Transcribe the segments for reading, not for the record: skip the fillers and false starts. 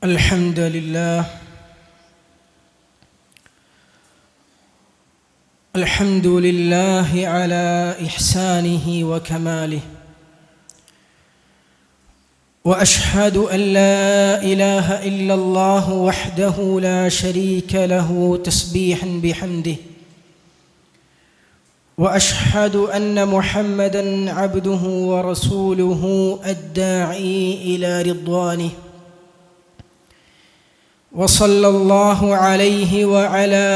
الحمد لله الحمد لله على إحسانه وكماله، وأشهد أن لا إله إلا الله وحده لا شريك له تسبيحا بحمده، وأشهد أن محمدا عبده ورسوله الداعي إلى رضوانه، وصلى الله عليه وعلى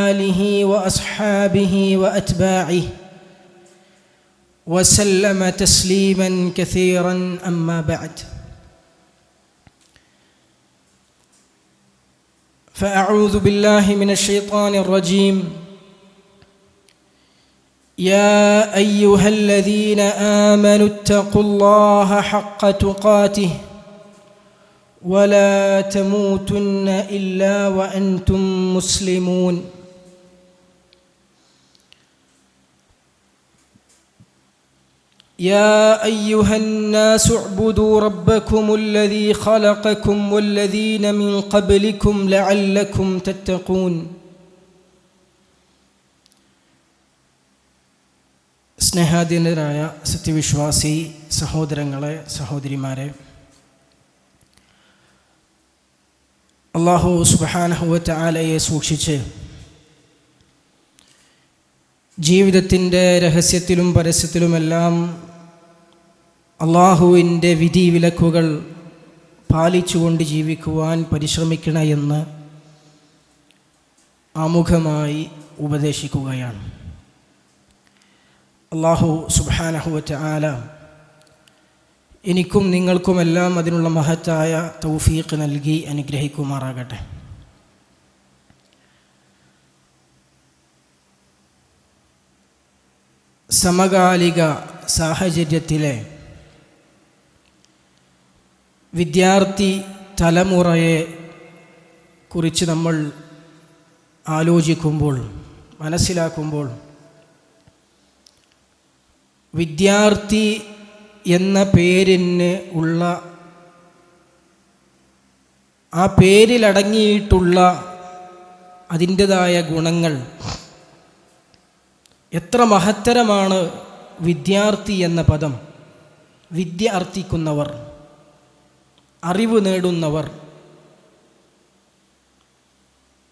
آله وأصحابه وأتباعه وسلم تسليما كثيرا. أما بعد، فأعوذ بالله من الشيطان الرجيم. يا أيها الذين آمنوا اتقوا الله حق تقاته ولا تموتن إلا وأنتم مسلمون. يا أيها الناس اعبدوا ربكم الذي خلقكم والذين من قبلكم لعلكم تتقون. സ്നേഹാധീനരായ സത്യവിശ്വാസി സഹോദരങ്ങളെ, സഹോദരിമാരെ, അല്ലാഹു സുബ്ഹാനഹു വ തആലയെ സൂക്ഷിച്ച് ജീവിതത്തിൻ്റെ രഹസ്യത്തിലും പരസ്യത്തിലുമെല്ലാം അല്ലാഹുവിൻ്റെ വിധിവിലക്കുകൾ പാലിച്ചുകൊണ്ട് ജീവിക്കുവാൻ പരിശ്രമിക്കണമെന്ന് ആമുഖമായി ഉപദേശിക്കുകയാണ്. അല്ലാഹു സുബ്ഹാനഹു വ തആല എനിക്കും നിങ്ങൾക്കുമെല്ലാം അതിനുള്ള മഹത്തായ തൗഫീഖ് നൽകി അനുഗ്രഹിക്കുമാറാകട്ടെ. സമകാലിക സാഹചര്യത്തിലെ വിദ്യാർത്ഥി തലമുറയെ കുറിച്ച് നമ്മൾ ആലോചിക്കുമ്പോൾ, മനസ്സിലാക്കുമ്പോൾ, വിദ്യാർത്ഥി എന്ന പേരിന് ഉള്ള, ആ പേരിലടങ്ങിയിട്ടുള്ള അതിൻ്റെതായ ഗുണങ്ങൾ എത്ര മഹത്തരമാണ്. വിദ്യാർത്ഥി എന്ന പദം, വിദ്യ അർത്ഥിക്കുന്നവർ, അറിവ് നേടുന്നവർ.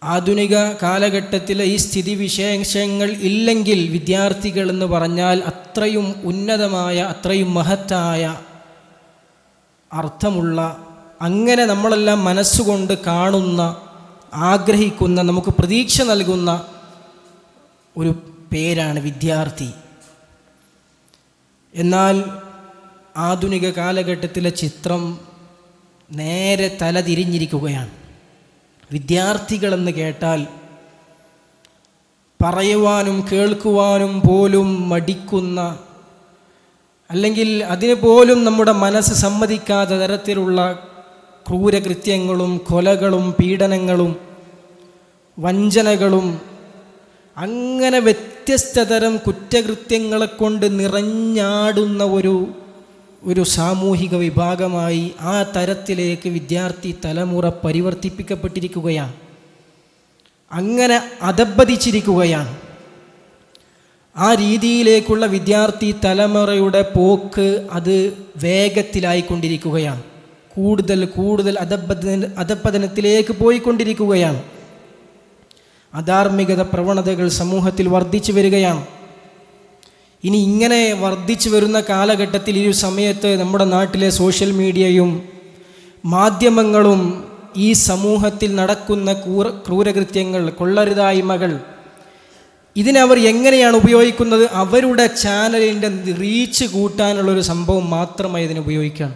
ആധുനിക കാലഘട്ടത്തിലെ ഈ സ്ഥിതിവിശേഷങ്ങൾ ഇല്ലെങ്കിൽ വിദ്യാർത്ഥികൾ എന്ന് പറഞ്ഞാൽ അത്രയും ഉന്നതമായ, അത്രയും മഹത്തായ അർത്ഥമുള്ള, അങ്ങനെ നമ്മളെല്ലാം മനസ്സുകൊണ്ട് കാണുന്ന, ആഗ്രഹിക്കുന്ന, നമുക്ക് പ്രതീക്ഷ നൽകുന്ന ഒരു പേരാണ് വിദ്യാർത്ഥി. എന്നാൽ ആധുനിക കാലഘട്ടത്തിലെ ചിത്രം നേരെ തലതിരിഞ്ഞിരിക്കുകയാണ്. വിദ്യാർത്ഥികളെന്ന് കേട്ടാൽ പറയുവാനും കേൾക്കുവാനും പോലും മടിക്കുന്ന, അല്ലെങ്കിൽ അതിന് പോലും നമ്മുടെ മനസ്സ് സമ്മതിക്കാത്ത തരത്തിലുള്ള ക്രൂരകൃത്യങ്ങളും കൊലകളും പീഡനങ്ങളും വഞ്ചനകളും, അങ്ങനെ വ്യത്യസ്ത തരം കുറ്റകൃത്യങ്ങളെ കൊണ്ട് നിറഞ്ഞാടുന്ന ഒരു സാമൂഹിക വിഭാഗമായി ആ തരത്തിലേക്ക് വിദ്യാർത്ഥി തലമുറ പരിവർത്തിപ്പിക്കപ്പെട്ടിരിക്കുകയാണ്. അങ്ങനെ അധപ്പതിച്ചിരിക്കുകയാണ്. ആ രീതിയിലേക്കുള്ള വിദ്യാർത്ഥി തലമുറയുടെ പോക്ക് അത് വേഗത്തിലായിക്കൊണ്ടിരിക്കുകയാണ്. കൂടുതൽ കൂടുതൽ അധപ്പതനത്തിലേക്ക് പോയിക്കൊണ്ടിരിക്കുകയാണ്. അധാർമികത പ്രവണതകൾ സമൂഹത്തിൽ വർദ്ധിച്ചു വരികയാണ്. ഇനി ഇങ്ങനെ വർദ്ധിച്ചു വരുന്ന കാലഘട്ടത്തിൽ, ഈ സമയത്ത് നമ്മുടെ നാട്ടിലെ സോഷ്യൽ മീഡിയയും മാധ്യമങ്ങളും ഈ സമൂഹത്തിൽ നടക്കുന്ന ക്രൂരകൃത്യങ്ങൾ, കൊള്ളരുതായ്മകൾ, ഇതിനവർ എങ്ങനെയാണ് ഉപയോഗിക്കുന്നത്? അവരുടെ ചാനലിൻ്റെ റീച്ച് കൂട്ടാനുള്ളൊരു സംഭവം മാത്രമായി ഇതിന് ഉപയോഗിക്കണം.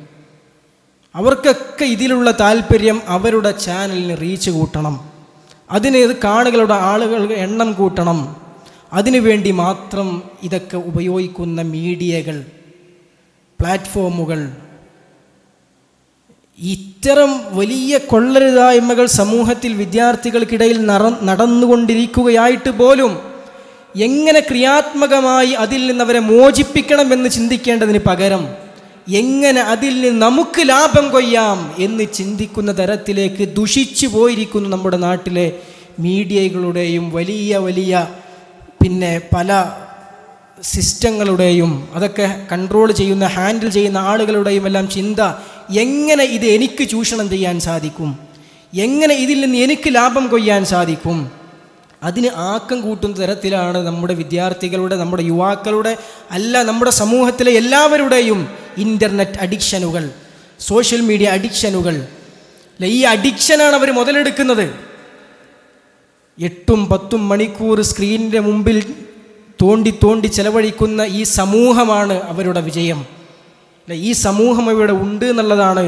അവർക്കൊക്കെ ഇതിലുള്ള താല്പര്യം അവരുടെ ചാനലിന് റീച്ച് കൂട്ടണം, അതിന് കാണുകളുടെ ആളുകളുടെ എണ്ണം കൂട്ടണം. അതിനുവേണ്ടി മാത്രം ഇതൊക്കെ ഉപയോഗിക്കുന്ന മീഡിയകൾ, പ്ലാറ്റ്ഫോമുകൾ, ഇത്തരം വലിയ കൊള്ളരുതായ്മകൾ സമൂഹത്തിൽ വിദ്യാർത്ഥികൾക്കിടയിൽ നടന്നുകൊണ്ടിരിക്കുകയായിട്ട് പോലും എങ്ങനെ ക്രിയാത്മകമായി അതിൽ നിന്ന് അവരെ മോചിപ്പിക്കണമെന്ന് ചിന്തിക്കേണ്ടതിന് പകരം എങ്ങനെ അതിൽ നിന്ന് നമുക്ക് ലാഭം കൊയ്യാം എന്ന് ചിന്തിക്കുന്ന തരത്തിലേക്ക് ദുഷിച്ചു പോയിരിക്കുന്നു നമ്മുടെ നാട്ടിലെ മീഡിയകളുടെയും വലിയ വലിയ പല സിസ്റ്റങ്ങളുടെയും അതൊക്കെ കൺട്രോൾ ചെയ്യുന്ന ഹാൻഡിൽ ചെയ്യുന്ന ആളുകളുടെയും എല്ലാം ചിന്ത, എങ്ങനെ ഇത് എനിക്ക് ചൂഷണം ചെയ്യാൻ സാധിക്കും, എങ്ങനെ ഇതിൽ നിന്ന് എനിക്ക് ലാഭം കൊയ്യാൻ സാധിക്കും. അതിന് ആക്കം കൂട്ടുന്ന തരത്തിലാണ് നമ്മുടെ വിദ്യാർത്ഥികളുടെ, നമ്മുടെ യുവാക്കളുടെ നമ്മുടെ സമൂഹത്തിലെ എല്ലാവരുടെയും ഇൻ്റർനെറ്റ് അഡിക്ഷനുകൾ, സോഷ്യൽ മീഡിയ അഡിക്ഷനുകൾ. ഈ അഡിക്ഷനാണ് അവർ മുതലെടുക്കുന്നത്. 8-10 മണിക്കൂർ സ്ക്രീനിൻ്റെ മുമ്പിൽ തോണ്ടി ചെലവഴിക്കുന്ന ഈ സമൂഹമാണ് അവരുടെ വിജയം. ഈ സമൂഹം ഇവിടെ ഉണ്ട് എന്നുള്ളതാണ്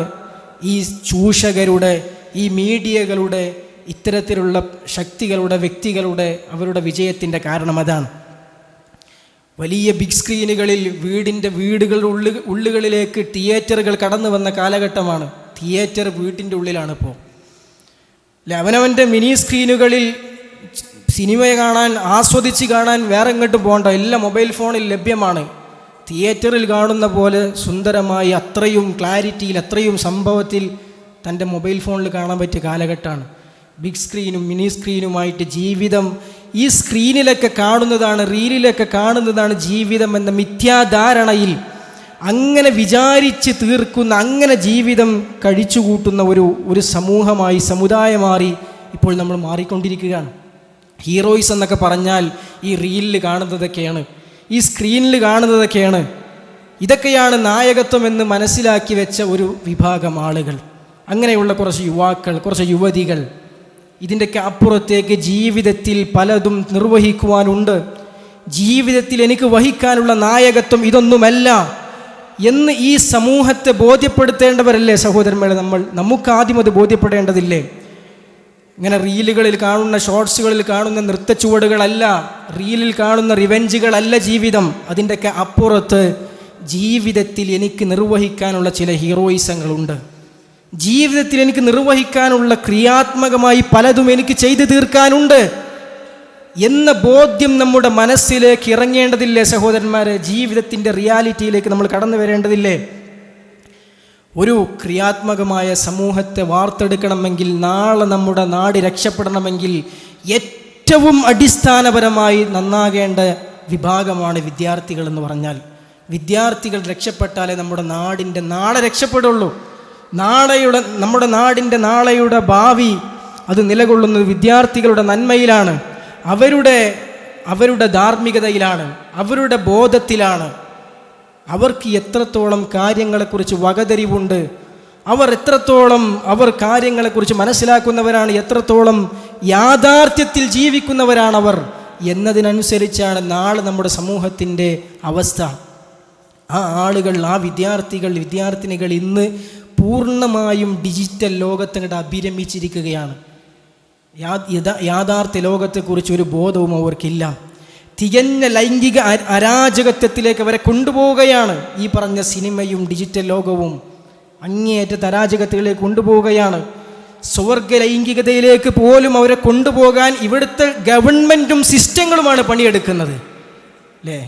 ഈ ചൂഷകരുടെ, ഈ മീഡിയകളുടെ, ഇത്തരത്തിലുള്ള ശക്തികളുടെ, വ്യക്തികളുടെ അവരുടെ വിജയത്തിൻ്റെ കാരണം അതാണ്. വലിയ ബിഗ് സ്ക്രീനുകളിൽ വീടുകളുടെ ഉള്ളുകളിലേക്ക് തിയേറ്ററുകൾ കടന്നു വന്ന കാലഘട്ടമാണ്. തിയേറ്റർ വീട്ടിൻ്റെ ഉള്ളിലാണ് ഇപ്പോൾ. അവനവൻ്റെ മിനി സ്ക്രീനുകളിൽ സിനിമ കാണാൻ, ആസ്വദിച്ച് കാണാൻ വേറെ എങ്ങോട്ടും പോകണ്ട, എല്ലാം മൊബൈൽ ഫോണിൽ ലഭ്യമാണ്. തിയേറ്ററിൽ കാണുന്ന പോലെ സുന്ദരമായി, അത്രയും ക്ലാരിറ്റിയിൽ, അത്രയും സംഭവത്തിൽ തൻ്റെ മൊബൈൽ ഫോണിൽ കാണാൻ പറ്റിയ കാലഘട്ടമാണ്. ബിഗ് സ്ക്രീനും മിനി സ്ക്രീനുമായിട്ട് ജീവിതം, ഈ സ്ക്രീനിലൊക്കെ കാണുന്നതാണ്, റീലിലൊക്കെ കാണുന്നതാണ് ജീവിതം എന്ന മിഥ്യാധാരണയിൽ അങ്ങനെ വിചാരിച്ച് തീർക്കുന്ന, അങ്ങനെ ജീവിതം കഴിച്ചുകൂട്ടുന്ന ഒരു സമൂഹമായി, സമുദായമായി ഇപ്പോൾ നമ്മൾ മാറിക്കൊണ്ടിരിക്കുകയാണ്. ഹീറോയിസ് എന്നൊക്കെ പറഞ്ഞാൽ ഈ റീലിൽ കാണുന്നതൊക്കെയാണ്, ഈ സ്ക്രീനിൽ കാണുന്നതൊക്കെയാണ്. ഇതൊക്കെയാണ് നായകത്വം എന്ന് മനസ്സിലാക്കി വെച്ച ഒരു വിഭാഗം ആളുകൾ. അങ്ങനെയുള്ള കുറച്ച് യുവാക്കൾ, കുറച്ച് യുവതികൾ ഇതിൻ്റെയൊക്കെ അപ്പുറത്തേക്ക് ജീവിതത്തിൽ പലതും നിർവഹിക്കുവാനുണ്ട്, ജീവിതത്തിൽ എനിക്ക് വഹിക്കാനുള്ള നായകത്വം ഇതൊന്നുമല്ല എന്ന് ഈ സമൂഹത്തെ ബോധ്യപ്പെടുത്തേണ്ടവരല്ലേ സഹോദരന്മാരെ? നമുക്കാദ്യം അത് ബോധ്യപ്പെടേണ്ടതില്ലേ? ഇങ്ങനെ റീലുകളിൽ കാണുന്ന, ഷോർട്സുകളിൽ കാണുന്ന നൃത്തച്ചുവടുകളല്ല, റീലിൽ കാണുന്ന റിവെഞ്ചുകളല്ല ജീവിതം. അതിൻ്റെയൊക്കെ അപ്പുറത്ത് ജീവിതത്തിൽ എനിക്ക് നിർവഹിക്കാനുള്ള ചില ഹീറോയിസങ്ങളുണ്ട്. ജീവിതത്തിൽ എനിക്ക് നിർവഹിക്കാനുള്ള ക്രിയാത്മകമായി പലതും എനിക്ക് ചെയ്തു തീർക്കാനുണ്ട് എന്ന ബോധ്യം നമ്മുടെ മനസ്സിലേക്ക് ഇറങ്ങേണ്ടതില്ലേ സഹോദരന്മാരെ? ജീവിതത്തിൻ്റെ റിയാലിറ്റിയിലേക്ക് നമ്മൾ കടന്നു വരേണ്ടതില്ലേ? ഒരു ക്രിയാത്മകമായ സമൂഹത്തെ വാർത്തെടുക്കണമെങ്കിൽ, നാളെ നമ്മുടെ നാട് രക്ഷപ്പെടണമെങ്കിൽ ഏറ്റവും അടിസ്ഥാനപരമായി നന്നാകേണ്ട വിഭാഗമാണ് വിദ്യാർത്ഥികൾ എന്ന് പറഞ്ഞാൽ. വിദ്യാർത്ഥികൾ രക്ഷപ്പെട്ടാലേ നമ്മുടെ നാടിൻ്റെ നാളെ രക്ഷപ്പെടുള്ളൂ. നമ്മുടെ നാടിൻ്റെ നാളെയുടെ ഭാവി അത് നിലകൊള്ളുന്നത് വിദ്യാർത്ഥികളുടെ നന്മയിലാണ്, അവരുടെ ധാർമ്മികതയിലാണ്, അവരുടെ ബോധത്തിലാണ്. അവർക്ക് എത്രത്തോളം കാര്യങ്ങളെക്കുറിച്ച് വകതിരിവുണ്ട്, അവർ കാര്യങ്ങളെക്കുറിച്ച് മനസ്സിലാക്കുന്നവരാണ്, എത്രത്തോളം യാഥാർത്ഥ്യത്തിൽ ജീവിക്കുന്നവരാണവർ എന്നതിനനുസരിച്ചാണ് നാളെ നമ്മുടെ സമൂഹത്തിൻ്റെ അവസ്ഥ. ആ ആളുകൾ, ആ വിദ്യാർത്ഥിനികൾ ഇന്ന് പൂർണ്ണമായും ഡിജിറ്റൽ ലോകത്തങ്ങോട്ട് അഭിരമിച്ചിരിക്കുകയാണ്. യാഥാർത്ഥ്യ ലോകത്തെക്കുറിച്ച് ഒരു ബോധവും അവർക്കില്ല. തികഞ്ഞ ലൈംഗിക അരാജകത്വത്തിലേക്ക് അവരെ കൊണ്ടുപോവുകയാണ് ഈ പറഞ്ഞ സിനിമയും ഡിജിറ്റൽ ലോകവും. അങ്ങേയറ്റ അരാജകത്തിലേക്ക് കൊണ്ടുപോവുകയാണ്. സ്വർഗ ലൈംഗികതയിലേക്ക് പോലും അവരെ കൊണ്ടുപോകാൻ ഇവിടുത്തെ ഗവൺമെൻറ്റും സിസ്റ്റങ്ങളുമാണ് പണിയെടുക്കുന്നത്, അല്ലേ?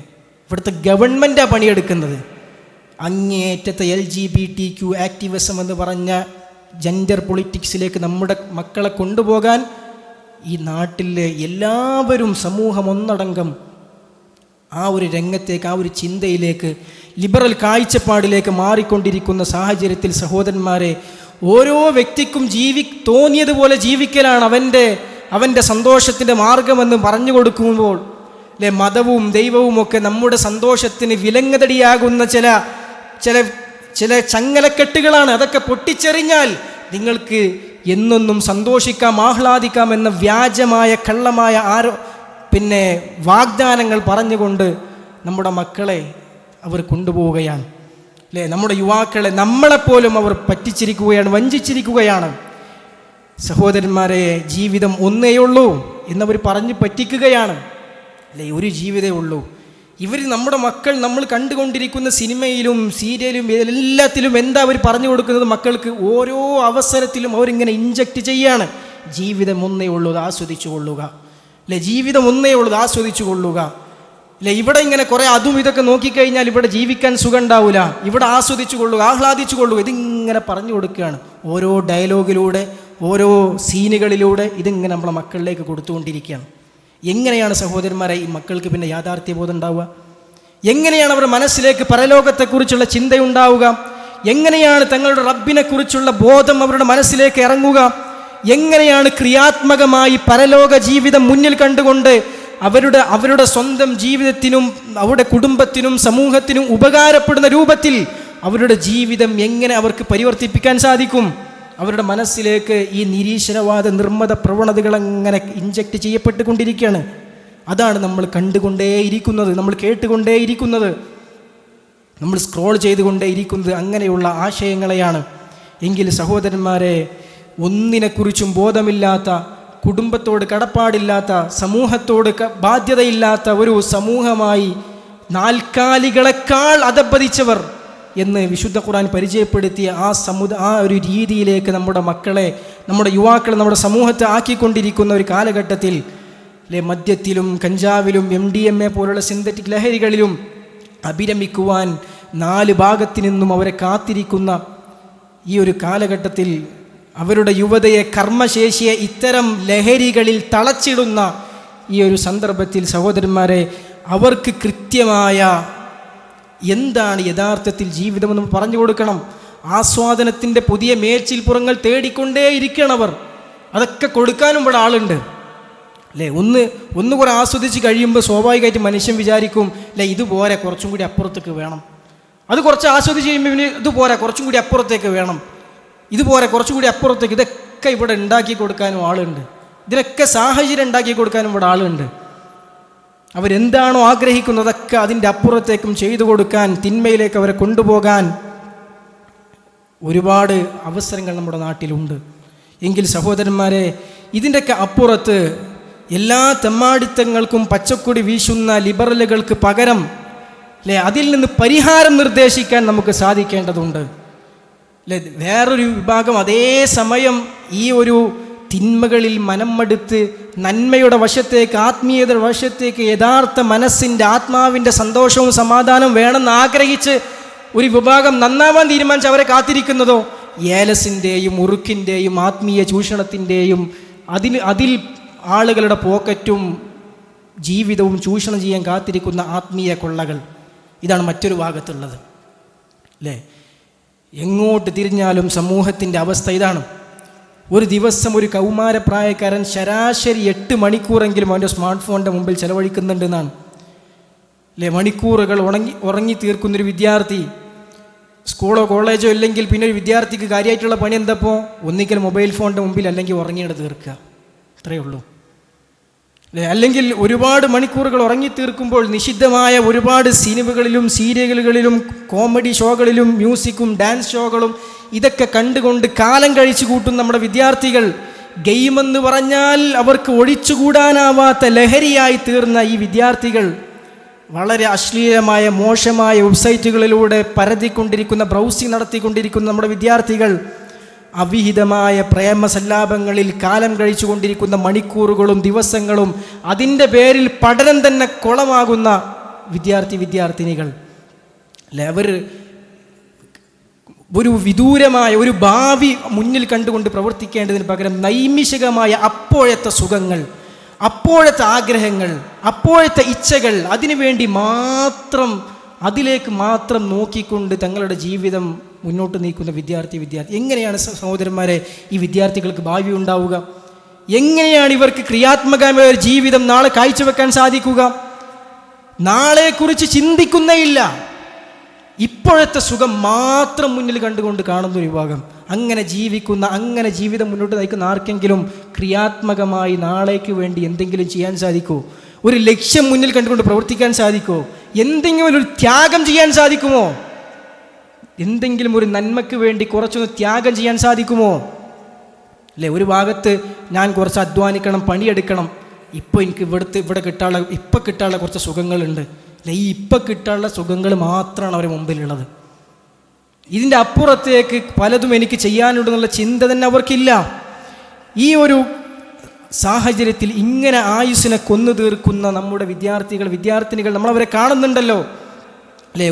ഇവിടുത്തെ ഗവൺമെൻറ്റാണ് പണിയെടുക്കുന്നത്. അങ്ങേയറ്റത്തെ LGBTQ ആക്ടിവിസം എന്ന് പറഞ്ഞ ജെൻഡർ പൊളിറ്റിക്സിലേക്ക് നമ്മുടെ മക്കളെ കൊണ്ടുപോകാൻ ഈ നാട്ടിലെ എല്ലാവരും, സമൂഹം ഒന്നടങ്കം ആ ഒരു രംഗത്തേക്ക്, ആ ഒരു ചിന്തയിലേക്ക്, ലിബറൽ കാഴ്ചപ്പാടിലേക്ക് മാറിക്കൊണ്ടിരിക്കുന്ന സാഹചര്യത്തിൽ സഹോദരന്മാരെ, ഓരോ വ്യക്തിക്കും തോന്നിയതുപോലെ ജീവിക്കലാണ് അവൻ്റെ സന്തോഷത്തിൻ്റെ മാർഗമെന്ന് പറഞ്ഞു കൊടുക്കുമ്പോൾ, അല്ലെ, മതവും ദൈവവും ഒക്കെ നമ്മുടെ സന്തോഷത്തിന് വിലങ്ങതടിയാകുന്ന ചില ചങ്ങലക്കെട്ടുകളാണ്. അതൊക്കെ പൊട്ടിച്ചെറിഞ്ഞാൽ നിങ്ങൾക്ക് എന്നൊന്നും സന്തോഷിക്കാം, ആഹ്ലാദിക്കാം എന്ന വ്യാജമായ, കള്ളമായ വാഗ്ദാനങ്ങൾ പറഞ്ഞുകൊണ്ട് നമ്മുടെ മക്കളെ അവർ കൊണ്ടുപോവുകയാണ്, അല്ലേ? നമ്മുടെ യുവാക്കളെ, നമ്മളെപ്പോലും അവർ പറ്റിച്ചിരിക്കുകയാണ്, വഞ്ചിച്ചിരിക്കുകയാണ്. സഹോദരന്മാരെ, ജീവിതം ഒന്നേയുള്ളൂ എന്നവർ പറഞ്ഞ് പറ്റിക്കുകയാണ്, അല്ലേ? ഒരു ജീവിതമേ ഉള്ളൂ. നമ്മുടെ മക്കൾ, നമ്മൾ കണ്ടുകൊണ്ടിരിക്കുന്ന സിനിമയിലും സീരിയലും എല്ലാത്തിലും എന്താ അവർ പറഞ്ഞു കൊടുക്കുന്നത്? മക്കൾക്ക് ഓരോ അവസരത്തിലും അവരിങ്ങനെ ഇഞ്ചക്റ്റ് ചെയ്യാണ്. ജീവിതം ഒന്നേ ഉള്ളൂ, അത് ആസ്വദിച്ചു കൊള്ളുക, അല്ലേ? ജീവിതം ഒന്നേ ഉള്ളൂ, അത് ആസ്വദിച്ചു കൊള്ളുക. അല്ലെ? ഇവിടെ ഇങ്ങനെ കുറേ അതും ഇതൊക്കെ നോക്കിക്കഴിഞ്ഞാൽ ഇവിടെ ജീവിക്കാൻ സുഖം ഉണ്ടാവില്ല, ഇവിടെ ആസ്വദിച്ചു കൊള്ളുക, ആഹ്ലാദിച്ചു കൊള്ളുക, ഇതിങ്ങനെ പറഞ്ഞു കൊടുക്കുകയാണ്. ഓരോ ഡയലോഗിലൂടെ, ഓരോ സീനുകളിലൂടെ ഇതിങ്ങനെ നമ്മളെ മക്കളിലേക്ക് കൊടുത്തുകൊണ്ടിരിക്കുകയാണ്. എങ്ങനെയാണ് സഹോദരന്മാരെ ഈ മക്കൾക്ക് പിന്നെ യാഥാർത്ഥ്യബോധം ഉണ്ടാവുക? എങ്ങനെയാണ് അവരുടെ മനസ്സിലേക്ക് പരലോകത്തെക്കുറിച്ചുള്ള ചിന്തയുണ്ടാവുക? എങ്ങനെയാണ് തങ്ങളുടെ റബ്ബിനെക്കുറിച്ചുള്ള ബോധം അവരുടെ മനസ്സിലേക്ക് ഇറങ്ങുക? എങ്ങനെയാണ് ക്രിയാത്മകമായി പരലോക ജീവിതം മുന്നിൽ കണ്ടുകൊണ്ട് അവരുടെ സ്വന്തം ജീവിതത്തിനും അവരുടെ കുടുംബത്തിനും സമൂഹത്തിനും ഉപകാരപ്പെടുന്ന രൂപത്തിൽ അവരുടെ ജീവിതം എങ്ങനെ അവർക്ക് പരിവർത്തിപ്പിക്കാൻ സാധിക്കും? അവരുടെ മനസ്സിലേക്ക് ഈ നിരീശ്വരവാദ നിർമ്മത പ്രവണതകൾ അങ്ങനെ ഇഞ്ചക്ട് ചെയ്യപ്പെട്ടുകൊണ്ടിരിക്കുകയാണ്. അതാണ് നമ്മൾ കണ്ടുകൊണ്ടേയിരിക്കുന്നത്, നമ്മൾ കേട്ടുകൊണ്ടേയിരിക്കുന്നത്, നമ്മൾ സ്ക്രോൾ ചെയ്തുകൊണ്ടേയിരിക്കുന്നത് അങ്ങനെയുള്ള ആശയങ്ങളെയാണ്. എങ്കിൽ സഹോദരന്മാരെ, ഒന്നിനെക്കുറിച്ചും ബോധമില്ലാത്ത, കുടുംബത്തോട് കടപ്പാടില്ലാത്ത, സമൂഹത്തോട് ബാധ്യതയില്ലാത്ത ഒരു സമൂഹമായി നാൽക്കാലികളെക്കാൾ അധപ്പതിച്ചവർ എന്ന് വിശുദ്ധ ഖുർആൻ പരിചയപ്പെടുത്തിയ ആ ഒരു രീതിയിലേക്ക് നമ്മുടെ മക്കളെ, നമ്മുടെ യുവാക്കളെ, നമ്മുടെ സമൂഹത്തെ ആക്കിക്കൊണ്ടിരിക്കുന്ന ഒരു കാലഘട്ടത്തിൽ മദ്യത്തിലും കഞ്ചാവിലും MDMA പോലുള്ള സിന്തറ്റിക് ലഹരികളിലും അഭിരമിക്കുവാൻ 4 ഭാഗത്തു നിന്നും അവരെ കാത്തിരിക്കുന്ന ഈ ഒരു കാലഘട്ടത്തിൽ അവരുടെ യുവതയെ, കർമ്മശേഷിയെ ഇത്തരം ലഹരികളിൽ തളച്ചിടുന്ന ഈ ഒരു സന്ദർഭത്തിൽ സഹോദരന്മാരെ, അവർക്ക് കൃത്യമായ എന്താണ് യഥാർത്ഥത്തിൽ ജീവിതമെന്ന് പറഞ്ഞു കൊടുക്കണം. ആസ്വാദനത്തിൻ്റെ പുതിയ മേച്ചിൽപ്പുറങ്ങൾ തേടിക്കൊണ്ടേയിരിക്കണം അവർ. അതൊക്കെ കൊടുക്കാനും ഇവിടെ ആളുണ്ട്, അല്ലേ? ഒന്ന് കുറെ ആസ്വദിച്ച് കഴിയുമ്പോൾ സ്വാഭാവികമായിട്ട് മനുഷ്യൻ വിചാരിക്കും, അല്ലേ, ഇതുപോലെ കുറച്ചും കൂടി അപ്പുറത്തേക്ക് വേണം. അത് കുറച്ച് ആസ്വദിച്ച് കഴിയുമ്പോൾ ഇവന് ഇതുപോലെ കുറച്ചും കൂടി അപ്പുറത്തേക്ക് വേണം, ഇതുപോലെ കുറച്ചും കൂടി അപ്പുറത്തേക്ക്. ഇതൊക്കെ ഇവിടെ ഉണ്ടാക്കി കൊടുക്കാനും ആളുണ്ട്, ഇതിനൊക്കെ സാഹചര്യം ഉണ്ടാക്കി കൊടുക്കാനും ഇവിടെ ആളുണ്ട്. അവരെന്താണോ ആഗ്രഹിക്കുന്നതൊക്കെ അതിൻ്റെ അപ്പുറത്തേക്കും ചെയ്തു കൊടുക്കാൻ, തിന്മയിലേക്ക് അവരെ കൊണ്ടുപോകാൻ ഒരുപാട് അവസരങ്ങൾ നമ്മുടെ നാട്ടിലുണ്ട്. എങ്കിൽ സഹോദരന്മാരെ, ഇതിൻ്റെയൊക്കെ അപ്പുറത്ത് എല്ലാ തെമ്മാടിത്തങ്ങൾക്കും പച്ചക്കൊടി വീശുന്ന ലിബറലുകൾക്ക് പകരം, അല്ലേ, അതിൽ നിന്ന് പരിഹാരം നിർദ്ദേശിക്കാൻ നമുക്ക് സാധിക്കേണ്ടതുണ്ട്, അല്ലേ? വേറൊരു വിഭാഗം അതേസമയം ഈ ഒരു തിന്മകളിൽ മനം മടുത്ത് നന്മയുടെ വശത്തേക്ക്, ആത്മീയതയുടെ വശത്തേക്ക്, യഥാർത്ഥ മനസ്സിൻ്റെ, ആത്മാവിൻ്റെ സന്തോഷവും സമാധാനവും വേണമെന്ന് ആഗ്രഹിച്ച് ഒരു വിഭാഗം നന്നാവാൻ തീരുമാനിച്ച് അവരെ കാത്തിരിക്കുന്നതോ ഏലസിൻ്റെയും ഉറുക്കിൻ്റെയും ആത്മീയ ചൂഷണത്തിൻ്റെയും അതിൽ ആളുകളുടെ പോക്കറ്റും ജീവിതവും ചൂഷണം ചെയ്യാൻ കാത്തിരിക്കുന്ന ആത്മീയ കൊള്ളകൾ. ഇതാണ് മറ്റൊരു ഭാഗത്തുള്ളത്, അല്ലേ? എങ്ങോട്ട് തിരിഞ്ഞാലും സമൂഹത്തിൻ്റെ അവസ്ഥ ഇതാണ്. ഒരു ദിവസം ഒരു കൗമാരപ്രായക്കാരൻ ശരാശരി 8 മണിക്കൂറെങ്കിലും അവൻ്റെ സ്മാർട്ട് ഫോണിൻ്റെ മുമ്പിൽ ചെലവഴിക്കുന്നുണ്ടെന്നാണ്, അല്ലേ? മണിക്കൂറുകൾ ഉറങ്ങി തീർക്കുന്നൊരു വിദ്യാർത്ഥി, സ്കൂളോ കോളേജോ ഇല്ലെങ്കിൽ പിന്നെ ഒരു വിദ്യാർത്ഥിക്ക് കാര്യമായിട്ടുള്ള പണി എന്തപ്പോൾ? ഒന്നിക്കൽ മൊബൈൽ ഫോണിൻ്റെ മുമ്പിൽ, അല്ലെങ്കിൽ ഉറങ്ങിയിട്ട് തീർക്കുക, അത്രയേ ഉള്ളൂ, അല്ലേ? അല്ലെങ്കിൽ ഒരുപാട് മണിക്കൂറുകൾ ഉറങ്ങി തീർക്കുമ്പോൾ നിഷിദ്ധമായ ഒരുപാട് സിനിമകളിലും സീരിയലുകളിലും കോമഡി ഷോകളിലും മ്യൂസിക്കും ഡാൻസ് ഷോകളും ഇതൊക്കെ കണ്ടുകൊണ്ട് കാലം കഴിച്ചു കൂട്ടും നമ്മുടെ വിദ്യാർത്ഥികൾ. ഗെയിമെന്ന് പറഞ്ഞാൽ അവർക്ക് ഒഴിച്ചുകൂടാനാവാത്ത ലഹരിയായി തീർന്ന ഈ വിദ്യാർത്ഥികൾ വളരെ അശ്ലീലമായ മോശമായ വെബ്സൈറ്റുകളിലൂടെ പരതിക്കൊണ്ടിരിക്കുന്ന, ബ്രൗസിംഗ് നടത്തിക്കൊണ്ടിരിക്കുന്ന നമ്മുടെ വിദ്യാർത്ഥികൾ അവിഹിതമായ പ്രേമസല്ലാപങ്ങളിൽ കാലം കഴിച്ചു കൊണ്ടിരിക്കുന്ന മണിക്കൂറുകളും ദിവസങ്ങളും, അതിൻ്റെ പേരിൽ പഠനം തന്നെ കുളമാകുന്ന വിദ്യാർത്ഥിനികൾ, അല്ലേ? അവർ ഒരു വിദൂരമായ ഒരു ഭാവി മുന്നിൽ കണ്ടുകൊണ്ട് പ്രവർത്തിക്കേണ്ടതിന് പകരം നൈമിഷികമായ അപ്പോഴത്തെ സുഖങ്ങൾ, അപ്പോഴത്തെ ആഗ്രഹങ്ങൾ, അപ്പോഴത്തെ ഇച്ഛകൾ, അതിനുവേണ്ടി മാത്രം, അതിലേക്ക് മാത്രം നോക്കിക്കൊണ്ട് തങ്ങളുടെ ജീവിതം മുന്നോട്ട് നീക്കുന്ന വിദ്യാർത്ഥി എങ്ങനെയാണ് സഹോദരന്മാരെ ഈ വിദ്യാർത്ഥികൾക്ക് ഭാവി ഉണ്ടാവുക? എങ്ങനെയാണ് ഇവർക്ക് ക്രിയാത്മകമായ ഒരു ജീവിതം നാളെ കാഴ്ചവെക്കാൻ സാധിക്കുക? നാളെക്കുറിച്ച് ചിന്തിക്കുന്നേയില്ല, ഇപ്പോഴത്തെ സുഖം മാത്രം മുന്നിൽ കണ്ടുകൊണ്ട് കാണുന്ന ഒരു വിഭാഗം. അങ്ങനെ ജീവിക്കുന്ന, അങ്ങനെ ജീവിതം മുന്നോട്ട് നയിക്കുന്ന ആർക്കെങ്കിലും ക്രിയാത്മകമായി നാളേക്ക് വേണ്ടി എന്തെങ്കിലും ചെയ്യാൻ സാധിക്കുമോ? ഒരു ലക്ഷ്യം മുന്നിൽ കണ്ടുകൊണ്ട് പ്രവർത്തിക്കാൻ സാധിക്കുമോ? എന്തെങ്കിലും ഒരു ത്യാഗം ചെയ്യാൻ സാധിക്കുമോ? എന്തെങ്കിലും ഒരു നന്മയ്ക്ക് വേണ്ടി കുറച്ചൊന്ന് ത്യാഗം ചെയ്യാൻ സാധിക്കുമോ? അല്ലേ? ഒരു ഭാഗത്ത് ഞാൻ കുറച്ച് അധ്വാനിക്കണം, പണിയെടുക്കണം, ഇപ്പോൾ എനിക്ക് ഇവിടെ കിട്ടാനുള്ള കുറച്ച് സുഖങ്ങളുണ്ട്, അല്ലെ? ഈ ഇപ്പം കിട്ടാനുള്ള സുഖങ്ങൾ മാത്രമാണ് അവരുടെ മുമ്പിലുള്ളത്. ഇതിൻ്റെ അപ്പുറത്തേക്ക് പലതും എനിക്ക് ചെയ്യാനുണ്ടെന്നുള്ള ചിന്ത തന്നെ അവർക്കില്ല. ഈ ഒരു സാഹചര്യത്തിൽ ഇങ്ങനെ ആയുസ്സിനെ കൊന്നു തീർക്കുന്ന നമ്മുടെ വിദ്യാർത്ഥിനികൾ നമ്മളവരെ കാണുന്നുണ്ടല്ലോ അല്ലേ?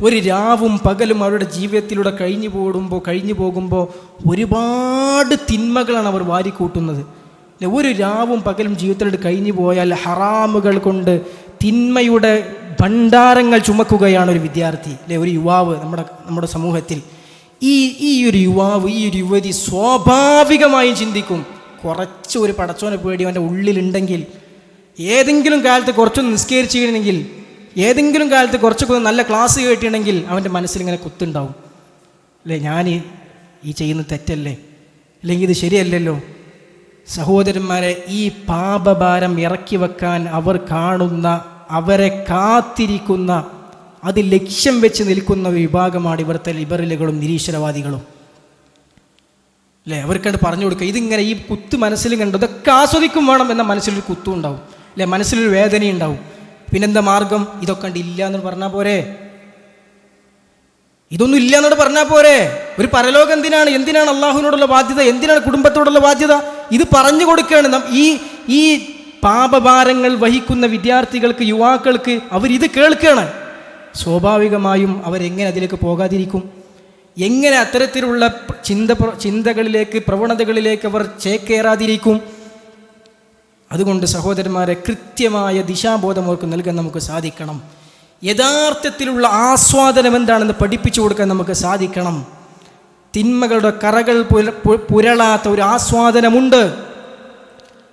ഒരു രാവും പകലും അവരുടെ ജീവിതത്തിലൂടെ കഴിഞ്ഞു പോകുമ്പോൾ ഒരുപാട് തിന്മകളാണ് അവർ വാരിക്കൂട്ടുന്നത് അല്ലേ? ഒരു രാവും പകലും ജീവിതത്തിലൂടെ കഴിഞ്ഞു പോയാൽ ഹറാമുകൾ കൊണ്ട് തിന്മയുടെ ഭണ്ഡാരങ്ങൾ ചുമക്കുകയാണ് ഒരു വിദ്യാർത്ഥി അല്ലേ? ഒരു യുവാവ് നമ്മുടെ സമൂഹത്തിൽ ഈ ഒരു യുവാവ്, ഈ ഒരു യുവതി സ്വാഭാവികമായും ചിന്തിക്കും, കുറച്ച് ഒരു പടച്ചോനെ പേടി അവൻ്റെ ഉള്ളിലുണ്ടെങ്കിൽ, ഏതെങ്കിലും കാലത്ത് കുറച്ചൊന്ന് നിസ്കരിച്ചിരുന്നെങ്കിൽ, ഏതെങ്കിലും കാലത്ത് കുറച്ചൊക്കെ നല്ല ക്ലാസ് കേട്ടിട്ടുണ്ടെങ്കിൽ അവൻ്റെ മനസ്സിലിങ്ങനെ കുത്തുണ്ടാവും അല്ലേ? ഞാൻ ഈ ചെയ്യുന്ന തെറ്റല്ലേ, അല്ലെങ്കിൽ ഇത് ശരിയല്ലല്ലോ. സഹോദരന്മാരെ, ഈ പാപഭാരം ഇറക്കി വെക്കാൻ അവർ കാണുന്ന, അവരെ കാത്തിരിക്കുന്ന, അത് ലക്ഷ്യം വെച്ച് നിൽക്കുന്ന ഒരു വിഭാഗമാണ് ഇവിടുത്തെ ലിബറലുകളും നിരീശ്വരവാദികളും അല്ലേ? അവർക്കത് പറഞ്ഞു കൊടുക്കുക, ഇതിങ്ങനെ ഈ കുത്ത് മനസ്സിൽ കണ്ടു, ഇതൊക്കെ ആസ്വദിക്കും വേണം എന്ന മനസ്സിലൊരു കുത്തും ഉണ്ടാവും അല്ലേ? മനസ്സിലൊരു വേദനയുണ്ടാവും. പിന്നെന്താ മാർഗം? ഇതൊക്കെ ഇല്ല എന്ന് പറഞ്ഞാൽ പോരെ? ഇതൊന്നും ഇല്ല എന്നോട് പറഞ്ഞാൽ പോരെ? ഒരു പരലോകം എന്തിനാണ് അള്ളാഹുവിനോടുള്ള ബാധ്യത? എന്തിനാണ് കുടുംബത്തോടുള്ള ബാധ്യത? ഇത് പറഞ്ഞു കൊടുക്കുകയാണ്. ഈ പാപഭാരങ്ങൾ വഹിക്കുന്ന വിദ്യാർത്ഥികൾക്ക്, യുവാക്കൾക്ക് അവരിത് കേൾക്കുകയാണ്. സ്വാഭാവികമായും അവരെങ്ങനെ അതിലേക്ക് പോകാതിരിക്കും? എങ്ങനെ അത്തരത്തിലുള്ള ചിന്തകളിലേക്ക്, പ്രവണതകളിലേക്ക് അവർ ചേക്കേറാതിരിക്കും? അതുകൊണ്ട് സഹോദരന്മാരെ, കൃത്യമായ ദിശാബോധം അവർക്ക് നൽകാൻ നമുക്ക് സാധിക്കണം. യഥാർത്ഥത്തിലുള്ള ആസ്വാദനം എന്താണെന്ന് പഠിപ്പിച്ചു കൊടുക്കാൻ നമുക്ക് സാധിക്കണം. തിന്മകളുടെ കറകൾ പുരളാത്ത ഒരു ആസ്വാദനമുണ്ട്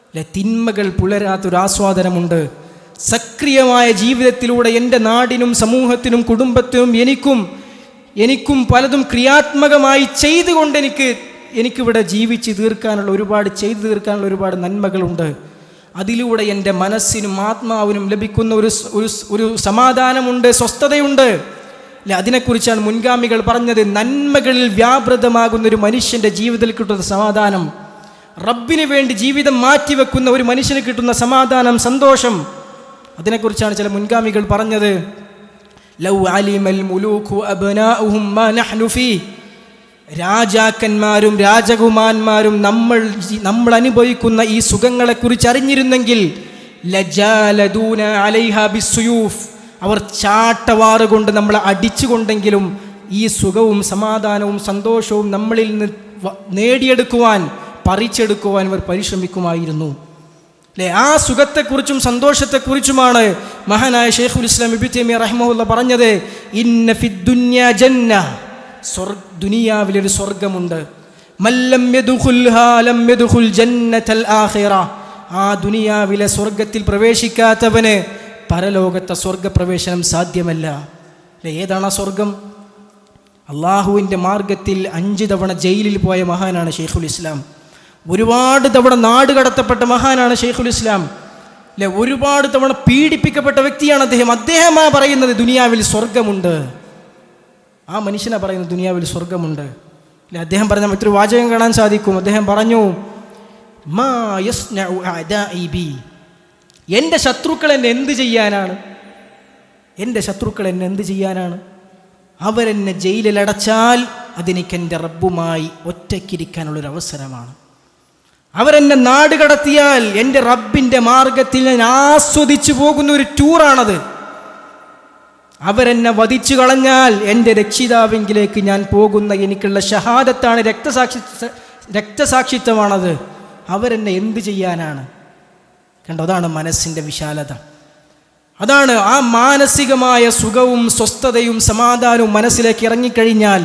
അല്ലെ? തിന്മകൾ പുലരാത്തൊരു ആസ്വാദനമുണ്ട്. സക്രിയമായ ജീവിതത്തിലൂടെ എൻ്റെ നാടിനും സമൂഹത്തിനും കുടുംബത്തിനും എനിക്കും പലതും ക്രിയാത്മകമായി ചെയ്തുകൊണ്ട് എനിക്കിവിടെ ചെയ്തു തീർക്കാനുള്ള ഒരുപാട് നന്മകളുണ്ട്. അതിലൂടെ എൻ്റെ മനസ്സിനും ആത്മാവിനും ലഭിക്കുന്ന ഒരു സമാധാനമുണ്ട്, സ്വസ്ഥതയുണ്ട് അല്ലെ? അതിനെക്കുറിച്ചാണ് മുൻഗാമികൾ പറഞ്ഞത്. നന്മകളിൽ വ്യാപൃതമാകുന്ന ഒരു മനുഷ്യൻ്റെ ജീവിതത്തിൽ കിട്ടുന്ന സമാധാനം, റബ്ബിന് വേണ്ടി ജീവിതം മാറ്റിവെക്കുന്ന ഒരു മനുഷ്യന് കിട്ടുന്ന സമാധാനം, സന്തോഷം, അതിനെക്കുറിച്ചാണ് ചില മുൻഗാമികൾ പറഞ്ഞത്. ലൗ അലിമൽ മുലൂഖു അബ്നാഉഹും മാ നഹ്നു ഫീ, രാജാക്കന്മാരും രാജകുമാരന്മാരും നമ്മൾ അനുഭവിക്കുന്ന ഈ സുഖങ്ങളെക്കുറിച്ച് അറിഞ്ഞിരുന്നെങ്കിൽ ലജാലദൂന അലൈഹാ ബിസ്സുയൂഫ്, അവർ ചാട്ടവാറ് കൊണ്ട് നമ്മളെ അടിച്ചുകൊണ്ടെങ്കിലും ഈ സുഖവും സമാധാനവും സന്തോഷവും നമ്മളിൽ നിന്ന് നേടിയെടുക്കുവാൻ, പറിച്ചെടുക്കുവാൻ അവർ പരിശ്രമിക്കുമായിരുന്നു അല്ലേ? ആ സുഖത്തെക്കുറിച്ചും സന്തോഷത്തെക്കുറിച്ചുമാണ് മഹാനായ ശൈഖുൽ ഇസ്ലാം ഇബ്നു തൈമിയ്യ റഹിമഹുല്ലാഹ് പറഞ്ഞത്, ഇന്ന ഫിദ്ദുന്യാ ജന്ന, ദുനിയാവിലൊരു സ്വർഗമുണ്ട്. മല്ലം യദ്ഖുൽഹാ ലം യദ്ഖുൽ ജന്നത്തൽ ആഖിറ, ആ ദുനിയാവിലെ സ്വർഗത്തിൽ പ്രവേശിക്കാത്തവന് പരലോകത്തെ സ്വർഗപ്രവേശനം സാധ്യമല്ല അല്ലേ? ഏതാണ് ആ സ്വർഗം? അള്ളാഹുവിൻ്റെ മാർഗത്തിൽ 5 തവണ ജയിലിൽ പോയ മഹാനാണ് ശൈഖുൽ ഇസ്ലാം. ഒരുപാട് തവണ നാട് കടത്തപ്പെട്ട മഹാനാണ് ശൈഖുൽ ഇസ്ലാം അല്ലെ? ഒരുപാട് തവണ പീഡിപ്പിക്കപ്പെട്ട വ്യക്തിയാണ് അദ്ദേഹമാ പറയുന്നത് ദുനിയാവിൽ സ്വർഗമുണ്ട്. ആ മനുഷ്യനാ പറയുന്നത് ദുനിയാവിൽ സ്വർഗമുണ്ട് അല്ലെ? അദ്ദേഹം പറഞ്ഞ മറ്റൊരു വാചകം കാണാൻ സാധിക്കും. അദ്ദേഹം പറഞ്ഞു, മാ യസ്നഉ അഅദാഇ ബി, എൻ്റെ ശത്രുക്കൾ എന്നെ എന്ത് ചെയ്യാനാണ്? അവരെന്നെ ജയിലിൽ അടച്ചാൽ അതെനിക്ക് എൻ്റെ റബ്ബുമായി ഒറ്റയ്ക്കിരിക്കാനുള്ളൊരവസരമാണ്. അവരെന്നെ നാട് കടത്തിയാൽ എൻ്റെ റബ്ബിൻ്റെ മാർഗത്തിൽ ഞാൻ ആസ്വദിച്ചു പോകുന്ന ഒരു ടൂറാണത്. അവരെന്നെ വധിച്ചു കളഞ്ഞാൽ എൻ്റെ രക്ഷിതാവിങ്കിലേക്ക് ഞാൻ പോകുന്ന എനിക്കുള്ള ഷഹാദത്താണ്, രക്തസാക്ഷിത്വമാണത്. അവരെന്നെ എന്ത് ചെയ്യാനാണ്? കണ്ടോ, അതാണ് മനസ്സിൻ്റെ വിശാലത. അതാണ് ആ മാനസികമായ സുഖവും സ്വസ്ഥതയും സമാധാനവും മനസ്സിലേക്ക് ഇറങ്ങിക്കഴിഞ്ഞാൽ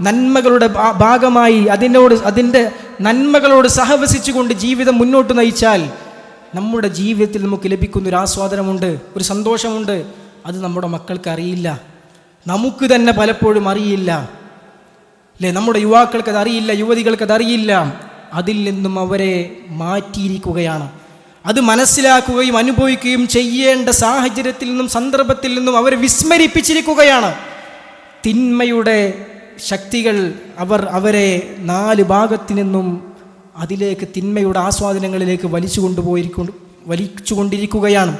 നന്മകളുടെ ഭാഗമായി അതിൻ്റെ നന്മകളോട് സഹവസിച്ചുകൊണ്ട് ജീവിതം മുന്നോട്ട് നയിച്ചാൽ നമ്മുടെ ജീവിതത്തിൽ നമുക്ക് ലഭിക്കുന്ന ഒരു ആസ്വാദനമുണ്ട്, ഒരു സന്തോഷമുണ്ട്. അത് നമ്മുടെ മക്കൾക്ക് അറിയില്ല, നമുക്ക് തന്നെ പലപ്പോഴും അറിയില്ല അല്ലേ? നമ്മുടെ യുവാക്കൾക്ക് അതറിയില്ല, യുവതികൾക്ക് അതറിയില്ല. അതിൽ നിന്നും അവരെ മാറ്റിയിരിക്കുകയാണ്. അത് മനസ്സിലാക്കുകയും അനുഭവിക്കുകയും ചെയ്യേണ്ട സാഹചര്യത്തിൽ നിന്നും സന്ദർഭത്തിൽ നിന്നും അവരെ വിസ്മരിപ്പിച്ചിരിക്കുകയാണ്. തിന്മയുടെ ശക്തികൾ അവരെ 4 ഭാഗത്തു നിന്നും അതിലേക്ക് തിന്മയുടെ ആസ്വാദനങ്ങളിലേക്ക് വലിച്ചുകൊണ്ടിരിക്കുകയാണ്.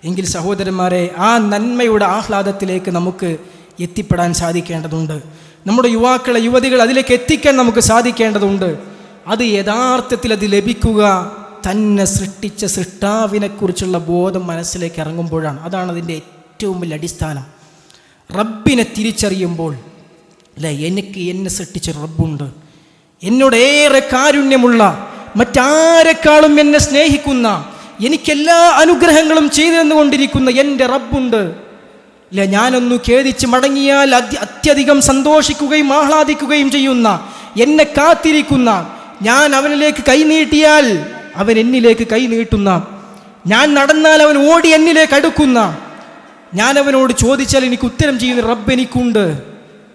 എങ്കിൽ സഹോദരന്മാരെ, ആ നന്മയുടെ ആഹ്ലാദത്തിലേക്ക് നമുക്ക് എത്തിപ്പെടാൻ സാധിക്കേണ്ടതുണ്ട്. നമ്മുടെ യുവാക്കളെ, യുവതികൾ അതിലേക്ക് എത്തിക്കാൻ നമുക്ക് സാധിക്കേണ്ടതുണ്ട്. അത് യഥാർത്ഥത്തിൽ അത് ലഭിക്കുക തന്നെ സൃഷ്ടിച്ച സൃഷ്ടാവിനെക്കുറിച്ചുള്ള ബോധം മനസ്സിലേക്ക് ഇറങ്ങുമ്പോഴാണ്. അതാണ് അതിൻ്റെ ഏറ്റവും വലിയ അടിസ്ഥാനം. റബ്ബിനെ തിരിച്ചറിയുമ്പോൾ, അല്ലേ, എന്നെ സൃഷ്ടിച്ച റബ്ബുണ്ട്, എന്നോട് ഏറെ കാരുണ്യമുള്ള, മറ്റാരെക്കാളും എന്നെ സ്നേഹിക്കുന്ന, എനിക്കെല്ലാ അനുഗ്രഹങ്ങളും ചെയ്തു തന്നുകൊണ്ടിരിക്കുന്ന എൻ്റെ റബ്ബുണ്ട്. അല്ലേ, ഞാനൊന്നു ഖേദിച്ച് മടങ്ങിയാൽ അത്യധികം സന്തോഷിക്കുകയും ആഹ്ലാദിക്കുകയും ചെയ്യുന്ന, എന്നെ കാത്തിരിക്കുന്ന, ഞാൻ അവനിലേക്ക് കൈനീട്ടിയാൽ അവൻ എന്നിലേക്ക് കൈനീട്ടുന്ന, ഞാൻ നടന്നാൽ അവൻ ഓടി എന്നിലേക്ക് അടുക്കുന്ന, ഞാൻ അവനോട് ചോദിച്ചാൽ എനിക്ക് ഉത്തരം ചെയ്യുന്ന റബ്ബ് എനിക്കുണ്ട്.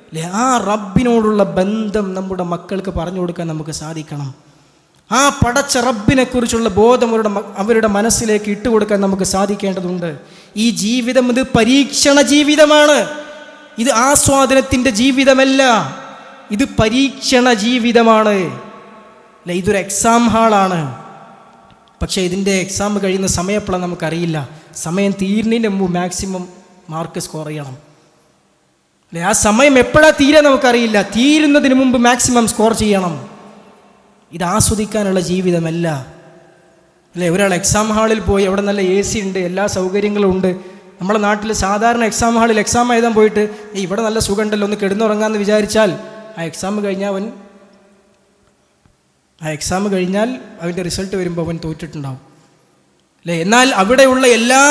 അല്ലേ, ആ റബ്ബിനോടുള്ള ബന്ധം നമ്മുടെ മക്കൾക്ക് പറഞ്ഞു കൊടുക്കാൻ നമുക്ക് സാധിക്കണം. ആ പടച്ച റബ്ബിനെ കുറിച്ചുള്ള ബോധം അവരുടെ മനസ്സിലേക്ക് ഇട്ടുകൊടുക്കാൻ നമുക്ക് സാധിക്കേണ്ടതുണ്ട്. ഈ ജീവിതം ഇത് പരീക്ഷണ ജീവിതമാണ്. ഇത് ആസ്വാദനത്തിൻ്റെ ജീവിതമല്ല, ഇത് പരീക്ഷണ ജീവിതമാണ്. അല്ല, ഇതൊരു എക്സാം ഹാളാണ്. പക്ഷേ ഇതിൻ്റെ എക്സാം കഴിയുന്ന സമയം എപ്പോഴാണ് നമുക്കറിയില്ല. സമയം തീരുന്നതിന് മുമ്പ് മാക്സിമം മാർക്ക് സ്കോർ ചെയ്യണം. അല്ലേ, ആ സമയം എപ്പോഴാണ് തീരാൻ നമുക്കറിയില്ല. തീരുന്നതിന് മുമ്പ് മാക്സിമം സ്കോർ ചെയ്യണം. ഇത് ആസ്വദിക്കാനുള്ള ജീവിതമല്ല. അല്ലേ, ഒരാൾ എക്സാം ഹാളിൽ പോയി അവിടെ നല്ല AC ഉണ്ട്, എല്ലാ സൗകര്യങ്ങളും ഉണ്ട്. നമ്മുടെ നാട്ടിൽ സാധാരണ എക്സാം ഹാളിൽ എക്സാം എഴുതാൻ പോയിട്ട് ഇവിടെ നല്ല സുഖമുണ്ടല്ലോ, ഒന്ന് കിടന്നുറങ്ങാമെന്ന് വിചാരിച്ചാൽ ആ എക്സാം കഴിഞ്ഞാൽ അവൻ്റെ റിസൾട്ട് വരുമ്പോൾ അവൻ തോറ്റിട്ടുണ്ടാവും. അല്ലേ, എന്നാൽ അവിടെയുള്ള എല്ലാ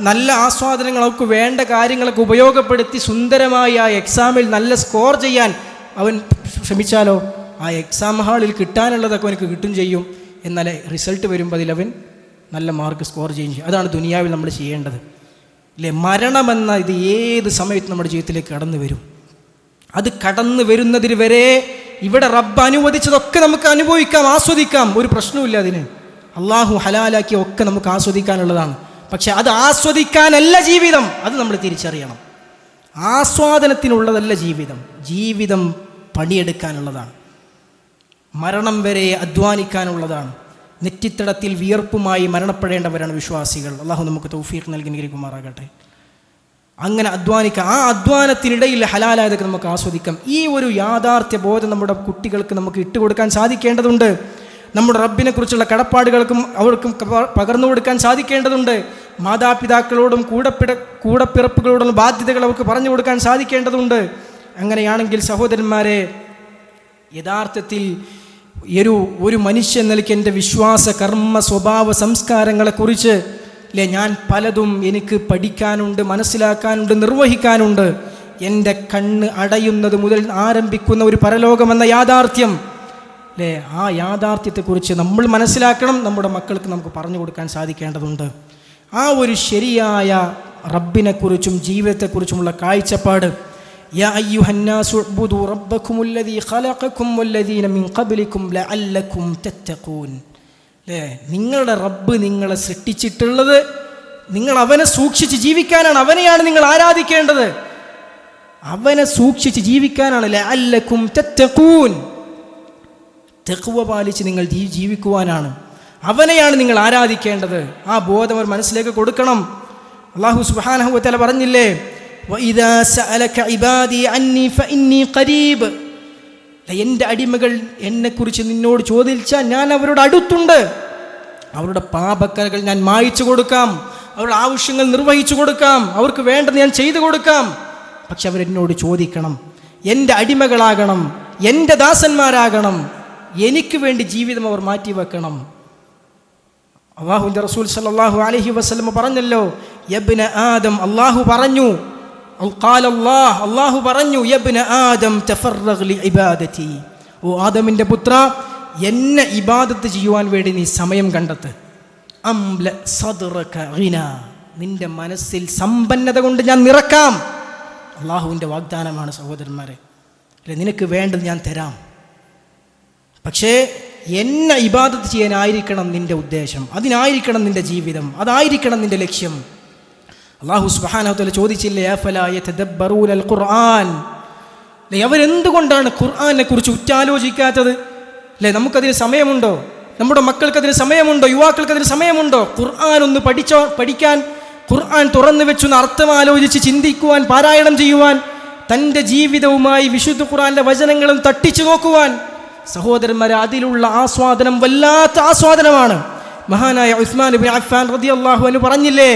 നല്ല ആസ്വാദനങ്ങൾക്ക് വേണ്ട കാര്യങ്ങളൊക്കെ ഉപയോഗപ്പെടുത്തി സുന്ദരമായി ആ എക്സാമിൽ നല്ല സ്കോർ ചെയ്യാൻ അവൻ ശ്രമിച്ചാലോ ആ എക്സാം ഹാളിൽ കിട്ടാനുള്ളതൊക്കെ അവനക്ക് കിട്ടും ചെയ്യും. എന്നാൽ റിസൾട്ട് വരുമ്പോൾ അതിലവൻ നല്ല മാർക്ക് സ്കോർ ചെയ്യും. അതാണ് ദുനിയാവിൽ നമ്മൾ ചെയ്യേണ്ടത്. അല്ലേ, മരണമെന്ന ഇത് ഏത് സമയത്ത് നമ്മുടെ ജീവിതത്തിലേക്ക് കടന്നു വരും. അത് കടന്നു വരുന്നതിന് വരെ ഇവിടെ റബ്ബ് അനുവദിച്ചതൊക്കെ നമുക്ക് അനുഭവിക്കാം, ആസ്വദിക്കാം, ഒരു പ്രശ്നവുമില്ല. അതിന് അള്ളാഹു ഹലാലാക്കിയ ഒക്കെ നമുക്ക് ആസ്വദിക്കാനുള്ളതാണ്. പക്ഷെ അത് ആസ്വദിക്കാനല്ല ജീവിതം, അത് നമ്മൾ തിരിച്ചറിയണം. ആസ്വാദനത്തിനുള്ളതല്ല ജീവിതം. ജീവിതം പണിയെടുക്കാനുള്ളതാണ്. മരണം വരെ അധ്വാനിക്കാനുള്ളതാണ്. നെറ്റിത്തടത്തിൽ വിയർപ്പുമായി മരണപ്പെടേണ്ടവരാണ് വിശ്വാസികൾ. അള്ളാഹു നമുക്ക് തൗഫീഖ് നൽകി അനുഗ്രഹിക്കുമാറാകട്ടെ. അങ്ങനെ അധ്വാനിക്കാം. ആ അധ്വാനത്തിനിടയിൽ ഹലാലായതൊക്കെ നമുക്ക് ആസ്വദിക്കാം. ഈ ഒരു യാഥാർത്ഥ്യ ബോധം നമ്മുടെ കുട്ടികൾക്ക് നമുക്ക് ഇട്ടുകൊടുക്കാൻ സാധിക്കേണ്ടതുണ്ട്. നമ്മുടെ റബ്ബിനെക്കുറിച്ചുള്ള കടപ്പാടുകൾക്കും അവർക്കും പകർന്നു കൊടുക്കാൻ സാധിക്കേണ്ടതുണ്ട്. മാതാപിതാക്കളോടും കൂടപ്പിറപ്പുകളോടും ബാധ്യതകൾ അവർക്ക് പറഞ്ഞു കൊടുക്കാൻ സാധിക്കേണ്ടതുണ്ട്. അങ്ങനെയാണെങ്കിൽ സഹോദരന്മാരെ, യഥാർത്ഥത്തിൽ ഒരു മനുഷ്യൻ നിലയ്ക്ക് എൻ്റെ വിശ്വാസ കർമ്മ സ്വഭാവ സംസ്കാരങ്ങളെക്കുറിച്ച് ഞാൻ പലതും എനിക്ക് പഠിക്കാനുണ്ട്, മനസ്സിലാക്കാനുണ്ട്, നിർവഹിക്കാനുണ്ട്. എൻ്റെ കണ്ണ് അടയുന്നത് മുതൽ ആരംഭിക്കുന്ന ഒരു പരലോകമെന്ന യാഥാർത്ഥ്യം, അല്ലേ, ആ യാഥാർത്ഥ്യത്തെക്കുറിച്ച് നമ്മൾ മനസ്സിലാക്കണം. നമ്മുടെ മക്കൾക്ക് നമുക്ക് പറഞ്ഞു കൊടുക്കാൻ സാധിക്കേണ്ടതുണ്ട്. ആ ഒരു ശരിയായ റബ്ബിനെക്കുറിച്ചും ജീവിതത്തെക്കുറിച്ചുമുള്ള കാഴ്ചപ്പാട്, യാ അയ്യുഹന്നാസു ഉബ്ദു റബ്ബക്കുമുല്ലദീ ഖലഖക്കും വല്ലദീന മിൻ ഖബ്ലിക്കും ലഅല്ലക്കും തത്തഖൂൻ. അല്ലേ, നിങ്ങളുടെ റബ്ബ് നിങ്ങളെ സൃഷ്ടിച്ചിട്ടുള്ളത് നിങ്ങൾ അവനെ സൂക്ഷിച്ച് ജീവിക്കാനാണ്. അവനെയാണ് നിങ്ങൾ ആരാധിക്കേണ്ടത്. അവനെ സൂക്ഷിച്ച് ജീവിക്കാനാണ്. ലഅല്ലക്കും തത്തഖൂൻ, തഖ്വ പാലിച്ച് നിങ്ങൾ ജീവിക്കുവാനാണ്. അവനെയാണ് നിങ്ങൾ ആരാധിക്കേണ്ടത്. ആ ബോധം അവർ മനസ്സിലേക്ക് കൊടുക്കണം. അല്ലാഹു സുബ്ഹാനഹു വ തആല പറഞ്ഞില്ലേ, വഇദാ സഅലക ഇബാദി അന്നി ഫഇന്നി ഖരീബ്. എൻ്റെ അടിമകൾ എന്നെക്കുറിച്ച് നിന്നോട് ചോദിച്ചാൽ ഞാൻ അവരുടെ അടുത്തുണ്ട്. അവരുടെ പാപക്കറകൾ ഞാൻ മായ്ച്ചു കൊടുക്കാം, അവരുടെ ആവശ്യങ്ങൾ നിർവഹിച്ചു കൊടുക്കാം, അവർക്ക് വേണ്ടത് ഞാൻ ചെയ്തു കൊടുക്കാം. പക്ഷെ അവരെന്നോട് ചോദിക്കണം, എൻ്റെ അടിമകളാകണം, എൻ്റെ ദാസന്മാരാകണം, എനിക്ക് വേണ്ടി ജീവിതം അവർ മാറ്റിവെക്കണം. അല്ലാഹുവിൻ്റെ റസൂൽ സല്ലല്ലാഹു അലൈഹി വസല്ലം പറഞ്ഞല്ലോ, യബ്ന ആദം, അല്ലാഹു പറഞ്ഞു, അല്ലാഹു പറഞ്ഞു, യബ്ന ആദം തഫറഗ് ലിഇബാദതി, ഓ ആദമിൻ്റെ പുത്ര, എന്നെ ഇബാദത്ത് ചെയ്യുവാൻ വേണ്ടി നീ സമയം കണ്ടെത്ത്. അംല സദ്റക ഗിന, നിന്റെ മനസ്സിൽ സമ്പന്നത കൊണ്ട് ഞാൻ നിറക്കാം. അല്ലാഹുവിൻ്റെ വാഗ്ദാനമാണ് സഹോദരന്മാരെ. നിനക്ക് വേണ്ടത് ഞാൻ തരാം. പക്ഷേ എന്നെ ഇബാദത്ത് ചെയ്യാനായിരിക്കണം നിൻ്റെ ഉദ്ദേശം, അതിനായിരിക്കണം നിൻ്റെ ജീവിതം, അതായിരിക്കണം നിൻ്റെ ലക്ഷ്യം. അല്ലാഹു സുബ്ഹാനഹു വ തആല ചോദിച്ചില്ലേ, അഫലാ യതദബ്ബറൂനൽ ഖുർആൻ, അവരെന്തുകൊണ്ടാണ് ഖുർആനെ കുറിച്ച് ഉറ്റാലോചിക്കാത്തത്? അല്ലേ, നമുക്കതിന് സമയമുണ്ടോ? നമ്മുടെ മക്കൾക്കതിന് സമയമുണ്ടോ? യുവാക്കൾക്കതിന് സമയമുണ്ടോ? ഖുർആൻ ഒന്ന് പഠിക്കാൻ, ഖുർആൻ തുറന്നു വെച്ചൊന്ന് അർത്ഥം ആലോചിച്ച് ചിന്തിക്കുവാൻ, പാരായണം ചെയ്യുവാൻ, തൻ്റെ ജീവിതവുമായി വിശുദ്ധ ഖുർആനിലെ വചനങ്ങളും തട്ടിച്ചു നോക്കുവാൻ സഹോദരന്മാരെ, അതിലുള്ള ആസ്വാദനം വല്ലാത്ത ആസ്വാദനമാണ്. മഹാനായ ഉസ്മാൻ ഇബ്നു അഫ്ഫാൻ റളിയല്ലാഹു അൻഹു പറഞ്ഞില്ലേ,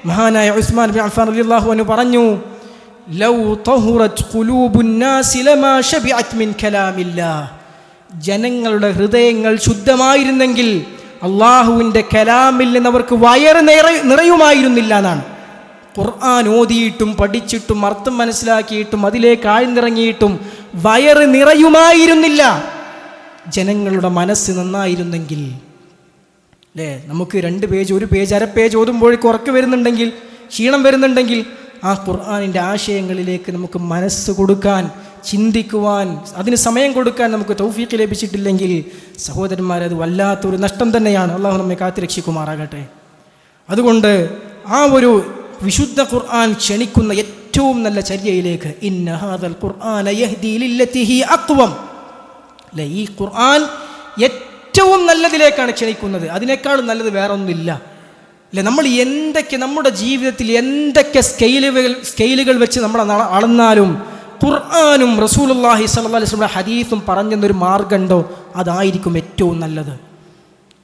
മഹാനായ ഉസ്മാൻ ഇബ്നു അഫ്ഫാൻ റളിയല്ലാഹു അൻഹു പറഞ്ഞു, ലൗ തഹുറത് ഖുലൂബുൻ നാസി ലമാ ശബിഅത് മിൻ കലാമില്ലാഹ്. ജനങ്ങളുടെ ഹൃദയങ്ങൾ ശുദ്ധമായിരുന്നെങ്കിൽ അള്ളാഹുവിൻ്റെ കലാമിൽ നിന്ന് അവർക്ക് വയറ് നിറയുമായിരുന്നില്ല എന്നാണ്. ഖുർആൻ ഓതിയിട്ടും പഠിച്ചിട്ടും അർത്ഥം മനസ്സിലാക്കിയിട്ടും അതിലേക്ക് ആഴ്ന്നിറങ്ങിയിട്ടും വയറ് നിറയുമായിരുന്നില്ല. ജനങ്ങളുടെ മനസ്സ് നന്നായിരുന്നെങ്കിൽ, അല്ലേ? നമുക്ക് 2 പേജ് 1 പേജ് അര പേജ് ഓതുമ്പോഴേക്ക് ഉറക്കം വരുന്നുണ്ടെങ്കിൽ, ക്ഷീണം വരുന്നുണ്ടെങ്കിൽ, ആ ഖുർആനിൻ്റെ ആശയങ്ങളിലേക്ക് നമുക്ക് മനസ്സ് കൊടുക്കാൻ, ചിന്തിക്കുവാൻ, അതിന് സമയം കൊടുക്കാൻ നമുക്ക് തൗഫീഖ് ലഭിച്ചിട്ടില്ലെങ്കിൽ സഹോദരന്മാരെ, അത് വല്ലാത്തൊരു നഷ്ടം തന്നെയാണ്. അള്ളാഹു നമ്മെ കാത്തുരക്ഷിക്കുമാറാകട്ടെ. അതുകൊണ്ട് ആ ഒരു വിശുദ്ധ ഖുർആൻ ക്ഷണിക്കുന്ന ഏറ്റവും നല്ല ചര്യയിലേക്ക്, ഇന്ന ഹാദൽ ഖുർആന യഹ്ദി ലില്ലതി ഹി അഖ്വം, അല്ലേ? ഈ ഖുർആൻ ഏറ്റവും നല്ലതിലേക്കാണ് ക്ഷണിക്കുന്നത്. അതിനേക്കാളും നല്ലത് വേറെ ഒന്നുമില്ല, അല്ലേ? നമ്മൾ എന്തൊക്കെ നമ്മുടെ ജീവിതത്തിൽ എന്തൊക്കെ സ്കെയിലുകൾ വെച്ച് നമ്മൾ അളന്നാലും ഖുർആനും റസൂലുള്ളാഹി സ്വല്ലല്ലാഹു അലൈഹി വസല്ലം ഹദീസും പറഞ്ഞെന്നൊരു മാർഗ്ഗമുണ്ടോ, അതായിരിക്കും ഏറ്റവും നല്ലത്,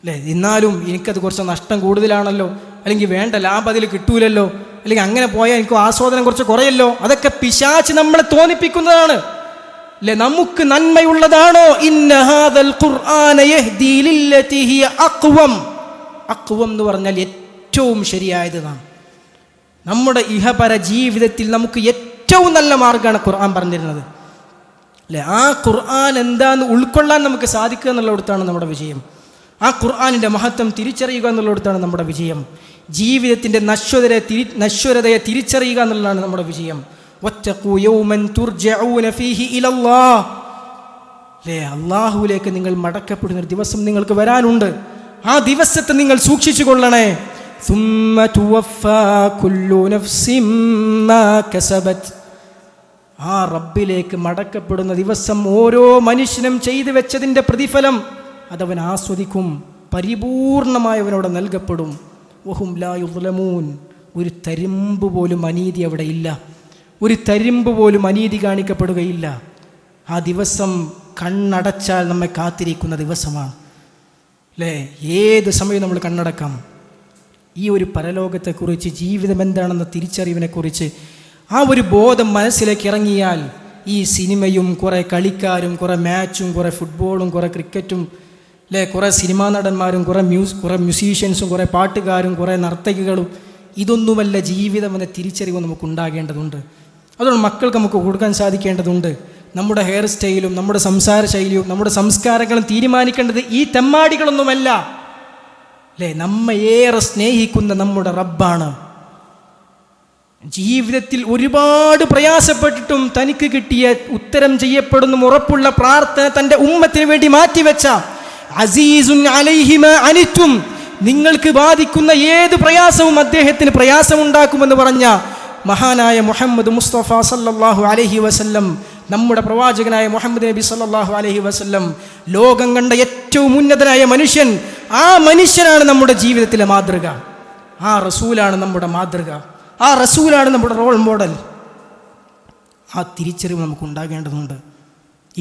അല്ലേ? എന്നാലും എനിക്കത് കുറച്ച് നഷ്ടം കൂടുതലാണല്ലോ, അല്ലെങ്കിൽ വേണ്ട ലാഭം അതിൽ കിട്ടൂലല്ലോ, അല്ലെങ്കിൽ അങ്ങനെ പോയാൽ എനിക്ക് ആസ്വാദനം കുറച്ച് കുറയല്ലോ, അതൊക്കെ പിശാച് നമ്മളെ തോന്നിപ്പിക്കുന്നതാണ്, അല്ലേ? നമുക്ക് നന്മയുള്ളതാണോ? ഇന്ന ഹാദൽ ഖുർആന യഹ്ദി ലില്ലതി ഹിയ അഖ്വം. അഖ്വം എന്ന് പറഞ്ഞാൽ ഏറ്റവും ശരിയായതാണ്. നമ്മുടെ ഇഹപര ജീവിതത്തിൽ നമുക്ക് ഏറ്റവും നല്ല മാർഗ്ഗമാണ് ഖുർആൻ പറഞ്ഞിരുന്നത്, അല്ലേ? ആ ഖുർആൻ എന്താന്ന് ഉൾക്കൊള്ളാൻ നമുക്ക് സാധിക്കുക എന്നുള്ളിടത്താണ് നമ്മുടെ വിജയം. ആ ഖുർആനിൻ്റെ മഹത്വം തിരിച്ചറിയുക എന്നുള്ളിടത്താണ് നമ്മുടെ വിജയം. ജീവിതത്തിൻ്റെ നശ്വരതയെ തിരിച്ചറിയുക എന്നുള്ളതാണ് നമ്മുടെ വിജയം. വത്തഖൂ യൗമൻ തുർജഊന ഫീഹി ഇലല്ലാഹ്, അല്ലേ? അള്ളാഹുവിലേക്ക് നിങ്ങൾ മടക്കപ്പെടുന്ന ഒരു ദിവസം നിങ്ങൾക്ക് വരാനുണ്ട്. ആ ദിവസത്തെ നിങ്ങൾ സൂക്ഷിച്ചു കൊള്ളണേ. സുമ്മ തുവഫാ കുല്ലു നഫ്സിൻ മാ കസബത്. ആ റബ്ബിലേക്ക് മടക്കപ്പെടുന്ന ദിവസം ഓരോ മനുഷ്യനും ചെയ്തു വെച്ചതിൻ്റെ പ്രതിഫലം അതവൻ ആസ്വദിക്കും, പരിപൂർണമായവനോട് നൽകപ്പെടും. വഹും ലാ യുദ്ലമൂൻ. ഒരു തരിമ്പ് പോലും അനീതി അവിടെ ഇല്ല, ഒരു തരിമ്പ് പോലും അനീതി കാണിക്കപ്പെടുകയില്ല. ആ ദിവസം കണ്ണടച്ചാൽ നമ്മെ കാത്തിരിക്കുന്ന ദിവസമാണ്, അല്ലേ? ഏത് സമയവും നമ്മൾ കണ്ണടക്കാം. ഈ ഒരു പരലോകത്തെക്കുറിച്ച്, ജീവിതം എന്താണെന്ന തിരിച്ചറിവിനെക്കുറിച്ച് ആ ഒരു ബോധം മനസ്സിലേക്ക് ഇറങ്ങിയാൽ ഈ സിനിമയും കുറേ കളിക്കാരും കുറേ മാച്ചും കുറേ ഫുട്ബോളും കുറേ ക്രിക്കറ്റും, അല്ലേ, കുറേ സിനിമാ നടന്മാരും കുറേ മ്യൂസീഷ്യൻസും കുറേ പാട്ടുകാരും കുറേ നർത്തകികളും, ഇതൊന്നുമല്ല ജീവിതം എന്ന തിരിച്ചറിവ് നമുക്കുണ്ടാകേണ്ടതുണ്ട്. അതുകൊണ്ട് മക്കൾക്ക് നമുക്ക് കൊടുക്കാൻ സാധിക്കേണ്ടതുണ്ട്. നമ്മുടെ ഹെയർ സ്റ്റൈലും നമ്മുടെ സംസാര ശൈലിയും നമ്മുടെ സംസ്കാരങ്ങളും തീരുമാനിക്കേണ്ടത് ഈ തെമ്മാടികളൊന്നുമല്ല, അല്ലേ? നമ്മെ ഏറെ സ്നേഹിക്കുന്ന നമ്മുടെ റബ്ബാണ്. ജീവിതത്തിൽ ഒരുപാട് പ്രയാസപ്പെട്ടിട്ടും തനിക്ക് കിട്ടിയ ഉത്തരം ചെയ്യപ്പെടുന്ന ഉറപ്പുള്ള പ്രാർത്ഥന തൻ്റെ ഉമ്മത്തിന് വേണ്ടി മാറ്റിവെച്ച, അസീസുൻ അലൈഹി മാ അനിത്തും, നിങ്ങൾക്ക് ബാധിക്കുന്ന ഏത് പ്രയാസവും അദ്ദേഹത്തിന് പ്രയാസമുണ്ടാക്കുമെന്ന് പറഞ്ഞ മഹാനായ മുഹമ്മദ് മുസ്തഫ സല്ലല്ലാഹു അലൈഹി വസല്ലം, നമ്മുടെ പ്രവാചകനായ മുഹമ്മദ് നബി സല്ലല്ലാഹു അലൈഹി വസല്ലം, ലോകം കണ്ട ഏറ്റവും ഉന്നതനായ മനുഷ്യൻ. ആ മനുഷ്യനാണ് നമ്മുടെ ജീവിതത്തിലെ മാതൃക. ആ റസൂലാണ് നമ്മുടെ മാതൃക. ആ റസൂലാണ് നമ്മുടെ റോൾ മോഡൽ. ആ തിരിച്ചറിവ് നമുക്കുണ്ടാകേണ്ടതുണ്ട്.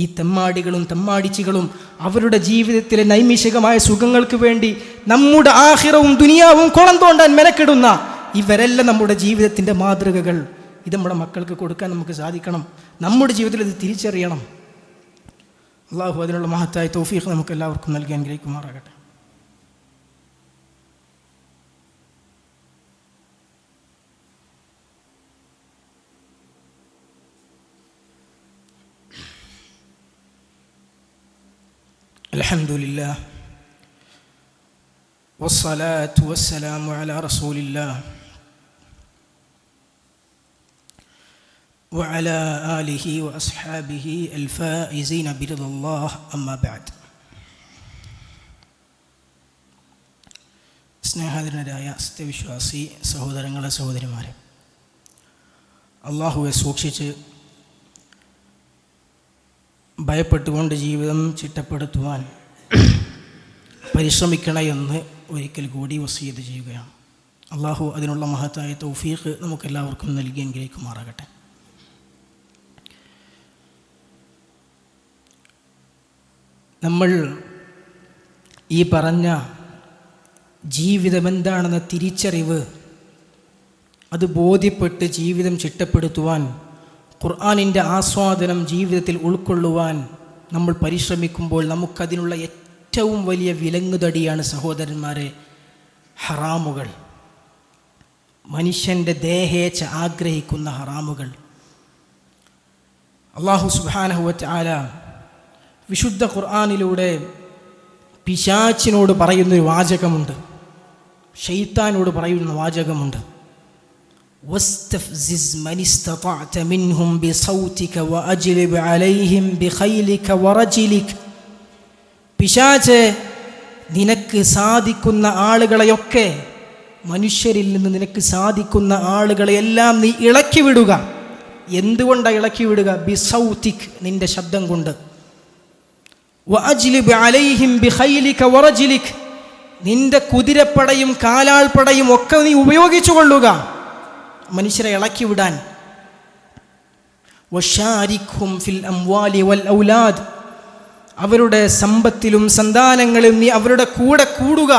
ഈ തെമ്മാടികളും തെമ്മാടിച്ചികളും അവരുടെ ജീവിതത്തിലെ നൈമിഷികമായ സുഖങ്ങൾക്ക് വേണ്ടി നമ്മുടെ ആഖിറവും ദുനിയാവും കുളം തോണ്ടാൻ മെനക്കെടുന്ന ഇവരെല്ലാം നമ്മുടെ ജീവിതത്തിൻ്റെ മാതൃകകൾ. ഇത് നമ്മുടെ മക്കൾക്ക് കൊടുക്കാൻ നമുക്ക് സാധിക്കണം. നമ്മുടെ ജീവിതത്തിൽ ഇത് തിരിച്ചറിയണം. അള്ളാഹു അതിനുള്ള മഹത്തായ തൗഫീഖ് നമുക്ക് എല്ലാവർക്കും നൽകി അനുഗ്രഹിക്കുമാറാകട്ടെ. അൽഹംദുലില്ലാഹ് വസ്സലാത്തു വസ്സലാമു അലാ റസൂലില്ലാഹ് വഅലാ ആലിഹി വഅസ്ഹാബിഹി അൽഫായിസീന ബിറിദല്ലാഹ് അമ്മാ ബഅദ്. സ്നേഹാദരനായ സത്യവിശ്വാസി സഹോദരങ്ങളെ സഹോദരിമാരെ, അള്ളാഹുവെ സൂക്ഷിച്ച് ഭയപ്പെട്ടുകൊണ്ട് ജീവിതം ചിട്ടപ്പെടുത്തുവാൻ പരിശ്രമിക്കണമെന്ന് ഒരിക്കൽ കൂടി വസിയത്ത് ചെയ്യുകയാണ്. അള്ളാഹു അതിനുള്ള മഹത്തായ തൗഫീഖ് നമുക്കെല്ലാവർക്കും നൽകി അനുഗ്രഹിക്കുമാറാകട്ടെ. നമ്മൾ ഈ പറഞ്ഞ ജീവിതം എന്താണെന്ന തിരിച്ചറിവ് അത് ബോധ്യപ്പെട്ട് ജീവിതം ചിട്ടപ്പെടുത്തുവാൻ, ഖുർആനിൻ്റെ ആസ്വാദനം ജീവിതത്തിൽ ഉൾക്കൊള്ളുവാൻ നമ്മൾ പരിശ്രമിക്കുമ്പോൾ നമുക്കതിനുള്ള ഏറ്റവും വലിയ വിലങ്ങുതടിയാണ് സഹോദരന്മാരെ ഹറാമുകൾ. മനുഷ്യൻ്റെ ദേഹേച്ഛ ആഗ്രഹിക്കുന്ന ഹറാമുകൾ. അല്ലാഹു സുബ്ഹാനഹു വ തആല വിശുദ്ധ ഖുർആനിലൂടെ പിശാചിനോട് പറയുന്നൊരു വാചകമുണ്ട്, ശൈത്താനോട് പറയുന്ന വാചകമുണ്ട്. വസ്തഫ്സിസ് മനിസ്തതഅത മിൻഹും ബിസൗതിക വഅജ്ലിബ് അലൈഹിം ബിഖൈലിക വറജിലിക. പിശാചേ, നിനക്ക് സാധിക്കുന്ന ആളുകളെയൊക്കെ, മനുഷ്യരിൽ നിന്ന് നിനക്ക് സാധിക്കുന്ന ആളുകളെയെല്ലാം നീ ഇളക്കി വിടുക. എന്തുകൊണ്ടാണ് ഇളക്കി വിടുക? ബിസൗതിക്, നിന്റെ ശബ്ദം കൊണ്ട്. വഅജ്ലിബ് അലൈഹിം ബിഖൈലിക വറജിലിക, നിന്റെ കുതിരപ്പടയും കാലാൾപ്പടയും ഒക്കെ നീ ഉപയോഗിച്ചു കൊള്ളുക മനുഷ്യരെ ഇളക്കി വിടാൻ. വശാരിഖും ഫിൽ അംവാലി വൽ ഔലാദ്, അവരുടെ സമ്പത്തിലും സന്താനങ്ങളും നീ അവരുടെ കൂടെ കൂടുക.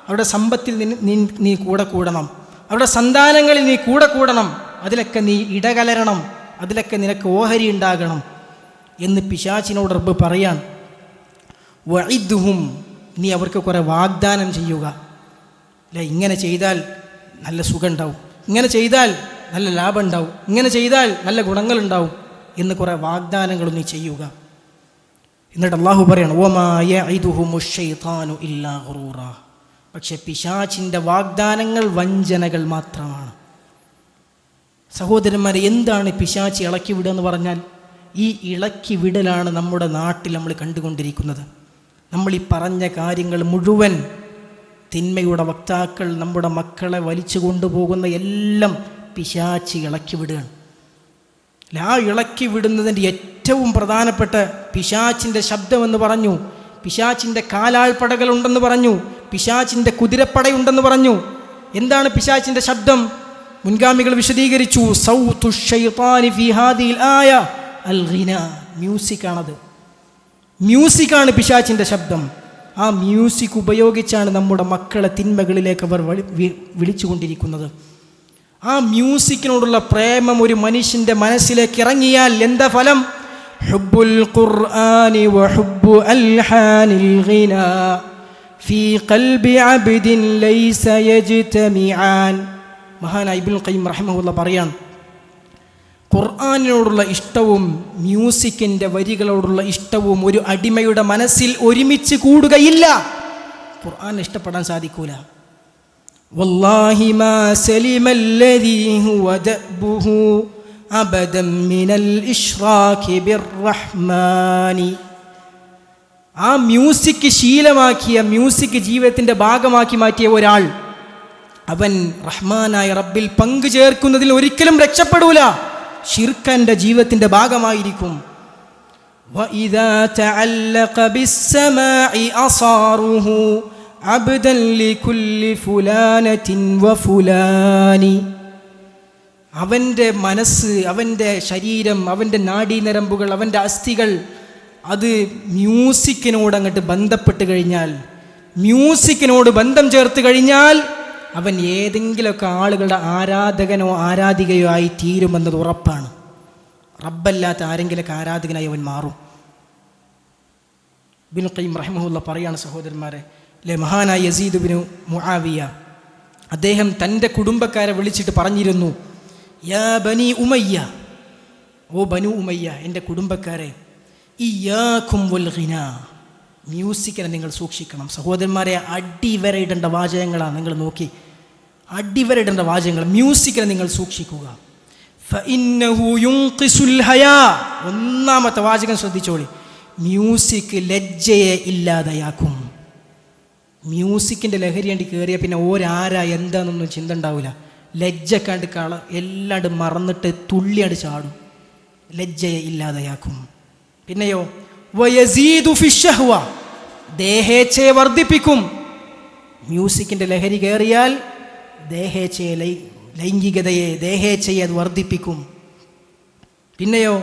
അവരുടെ സമ്പത്തിൽ നീ കൂടെ കൂടണം, അവരുടെ സന്താനങ്ങളിൽ നീ കൂടെ കൂടണം, അതിലൊക്കെ നീ ഇടകലരണം, അതിലൊക്കെ നിനക്ക് ഓഹരി ഉണ്ടാകണം എന്ന് പിശാചിനോട് റബ്ബ് പറയാൻ. വഇദ്ഹും, നീ അവർക്ക് കുറേ വാഗ്ദാനം ചെയ്യുക. അല്ലേ, ഇങ്ങനെ ചെയ്താൽ നല്ല സുഖം ഉണ്ടാവും, ഇങ്ങനെ ചെയ്താൽ നല്ല ലാഭം ഉണ്ടാവും, ഇങ്ങനെ ചെയ്താൽ നല്ല ഗുണങ്ങളുണ്ടാവും എന്ന് കുറേ വാഗ്ദാനങ്ങൾ നീ ചെയ്യുക. എന്നിട്ട് അള്ളാഹു പറയണം, വമാ യഇദുഹുമുശ് ശൈത്താനു ഇല്ലാ ഗുറൂറ. പക്ഷെ പിശാചിൻ്റെ വാഗ്ദാനങ്ങൾ വഞ്ചനകൾ മാത്രമാണ്. സഹോദരന്മാരെ, എന്താണ് പിശാച് ഇളക്കി വിടുക എന്ന് പറഞ്ഞാൽ? ഈ ഇളക്കി വിടലാണ് നമ്മുടെ നാട്ടിൽ നമ്മൾ കണ്ടുകൊണ്ടിരിക്കുന്നത്. നമ്മൾ ഈ പറഞ്ഞ കാര്യങ്ങൾ മുഴുവൻ തിന്മയുടെ വക്താക്കൾ നമ്മുടെ മക്കളെ വലിച്ചു കൊണ്ടുപോകുന്ന എല്ലാം പിശാച് ഇളക്കി വിടുകയാണ്. ആ ഇളക്കി വിടുന്നതിൻ്റെ ഏറ്റവും പ്രധാനപ്പെട്ട പിശാചിൻ്റെ ശബ്ദമെന്ന് പറഞ്ഞു, പിശാചിൻ്റെ കാലാൾപ്പടകളുണ്ടെന്ന് പറഞ്ഞു, പിശാചിൻ്റെ കുതിരപ്പടയുണ്ടെന്ന് പറഞ്ഞു. എന്താണ് പിശാചിൻ്റെ ശബ്ദം? മുൻഗാമികൾ വിശദീകരിച്ചു, സൗതു ശൈത്താനി ഫീ ഹാദിഹിൽ ആയ അൽ ഗിന. മ്യൂസിക്കാണത്, മ്യൂസിക്കാണ് പിശാചിൻ്റെ ശബ്ദം. ആ മ്യൂസിക് ഉപയോഗിച്ചാണ് നമ്മുടെ മക്കളെ തിന്മകളിലേക്ക് അവർ വിളിച്ചുകൊണ്ടിരിക്കുന്നത്. ആ മ്യൂസിക്കിനോടുള്ള പ്രേമം ഒരു മനുഷ്യൻ്റെ മനസ്സിലേക്ക് ഇറങ്ങിയാൽ എന്താ ഫലം? ഹുബ്ബുൽ ഖുർആനി വ ഹുബ്ബു അൽഹാനിൽ ഗിനാ ഫീ ഖൽബി അബ്ദിൻ ലൈസ യജ്തമിആൻ. മഹാനായ ഇബ്നുൽ ഖയ്യിം റഹിമഹുല്ലാഹ് പറയാൻ, ഖുർആനിനോടുള്ള ഇഷ്ടവും മ്യൂസിക്കിൻ്റെ വരികളോടുള്ള ഇഷ്ടവും ഒരു അടിമയുടെ മനസ്സിൽ ഒരുമിച്ച് കൂടുകയില്ല. ഖുർആൻ ഇഷ്ടപ്പെടാൻ സാധിക്കൂല. വല്ലാഹി മാ സലിമല്ലദീ ഹുവ ദഅബുഹു അബദൻ മിനൽ ഇശ്റാകി ബിർറഹ്മാനി. ആ മ്യൂസിക് ശീലമാക്കിയ, മ്യൂസിക് ജീവിതത്തിൻ്റെ ഭാഗമാക്കി മാറ്റിയ ഒരാൾ, അവൻ റഹ്മാനായ റബ്ബിൽ പങ്കു ചേർക്കുന്നതിൽ ഒരിക്കലും രക്ഷപ്പെടൂല. ശിർക്കൻ്റെ ജീവിതത്തിൻ്റെ ഭാഗമായിരിക്കും. വഇദാ തഅല്ലഖ ബിസ്സമാഇ അസാറുഹു അബ്ദൻ ലികുല്ലി ഫുലാനത്തിൻ വഫുലാനി. അവൻ്റെ മനസ്സ്, അവൻ്റെ ശരീരം, അവൻ്റെ നാഡീനരമ്പുകൾ, അവൻ്റെ അസ്ഥികൾ അത് മ്യൂസിക്കിനോട് അങ്ങോട്ട് ബന്ധപ്പെട്ട് കഴിഞ്ഞാൽ, മ്യൂസിക്കിനോട് ബന്ധം ചേർത്ത് കഴിഞ്ഞാൽ അവൻ ഏതെങ്കിലുമൊക്കെ ആളുകളുടെ ആരാധകനോ ആരാധികയോ ആയി തീരുമെന്നത് ഉറപ്പാണ്. റബ്ബല്ലാത്ത ആരെങ്കിലൊക്കെ ആരാധകനായി അവൻ മാറും. ഇബ്നുൽ ഖയ്യിം റഹിമഹുല്ലാഹ് പറയാണ് സഹോദരന്മാരെ, അല്ലേ, മഹാനായ യസീദ് ഇബ്നു മുആവിയ അദ്ദേഹം തൻ്റെ കുടുംബക്കാരെ വിളിച്ചിട്ട് പറഞ്ഞിരുന്നു, യാ ബനി ഉമയ്യ, ഓ ബനു ഉമയ്യ, എൻ്റെ കുടുംബക്കാരെ, ഇയ്യാകും വൽ ഗിനാ, മ്യൂസിക്കിനെ നിങ്ങൾ സൂക്ഷിക്കണം. സഹോദരന്മാരെ, അടിവരയിടേണ്ട വാചകങ്ങളാണ്. നിങ്ങൾ നോക്കി, അടിവരയിടേണ്ട വാചകങ്ങൾ. മ്യൂസിക്കിനെ നിങ്ങൾ സൂക്ഷിക്കുക. ഫഇന്നഹു യുൻഖിസുൽ ഹയാ. ഒന്നാമത്തെ വാചകം ശ്രദ്ധിച്ചോളി, മ്യൂസിക് ലജ്ജയെ ഇല്ലാതെയാക്കും. മ്യൂസിക്കിൻ്റെ ലഹരി കണ്ടി കയറിയാൽ പിന്നെ ഓരാരാ എന്താണെന്നൊന്നും ചിന്ത ഉണ്ടാവില്ല. ലജ്ജ കണ്ട് എല്ലാണ്ട് മറന്നിട്ട് തുള്ളിയാണ്ട് ചാടും. ലജ്ജയെ ഇല്ലാതെയാക്കും. പിന്നെയോ വയസീദു ഫിശ്ശഹ്വ, ദേഹേച്ഛയെ വർദ്ധിപ്പിക്കും. മ്യൂസിക്കിൻ്റെ ലഹരി കയറിയാൽ ദേഹേച്ഛയെ, ലൈംഗികതയെ, ദേഹേച്ഛയെ അത് വർദ്ധിപ്പിക്കും. പിന്നെയോ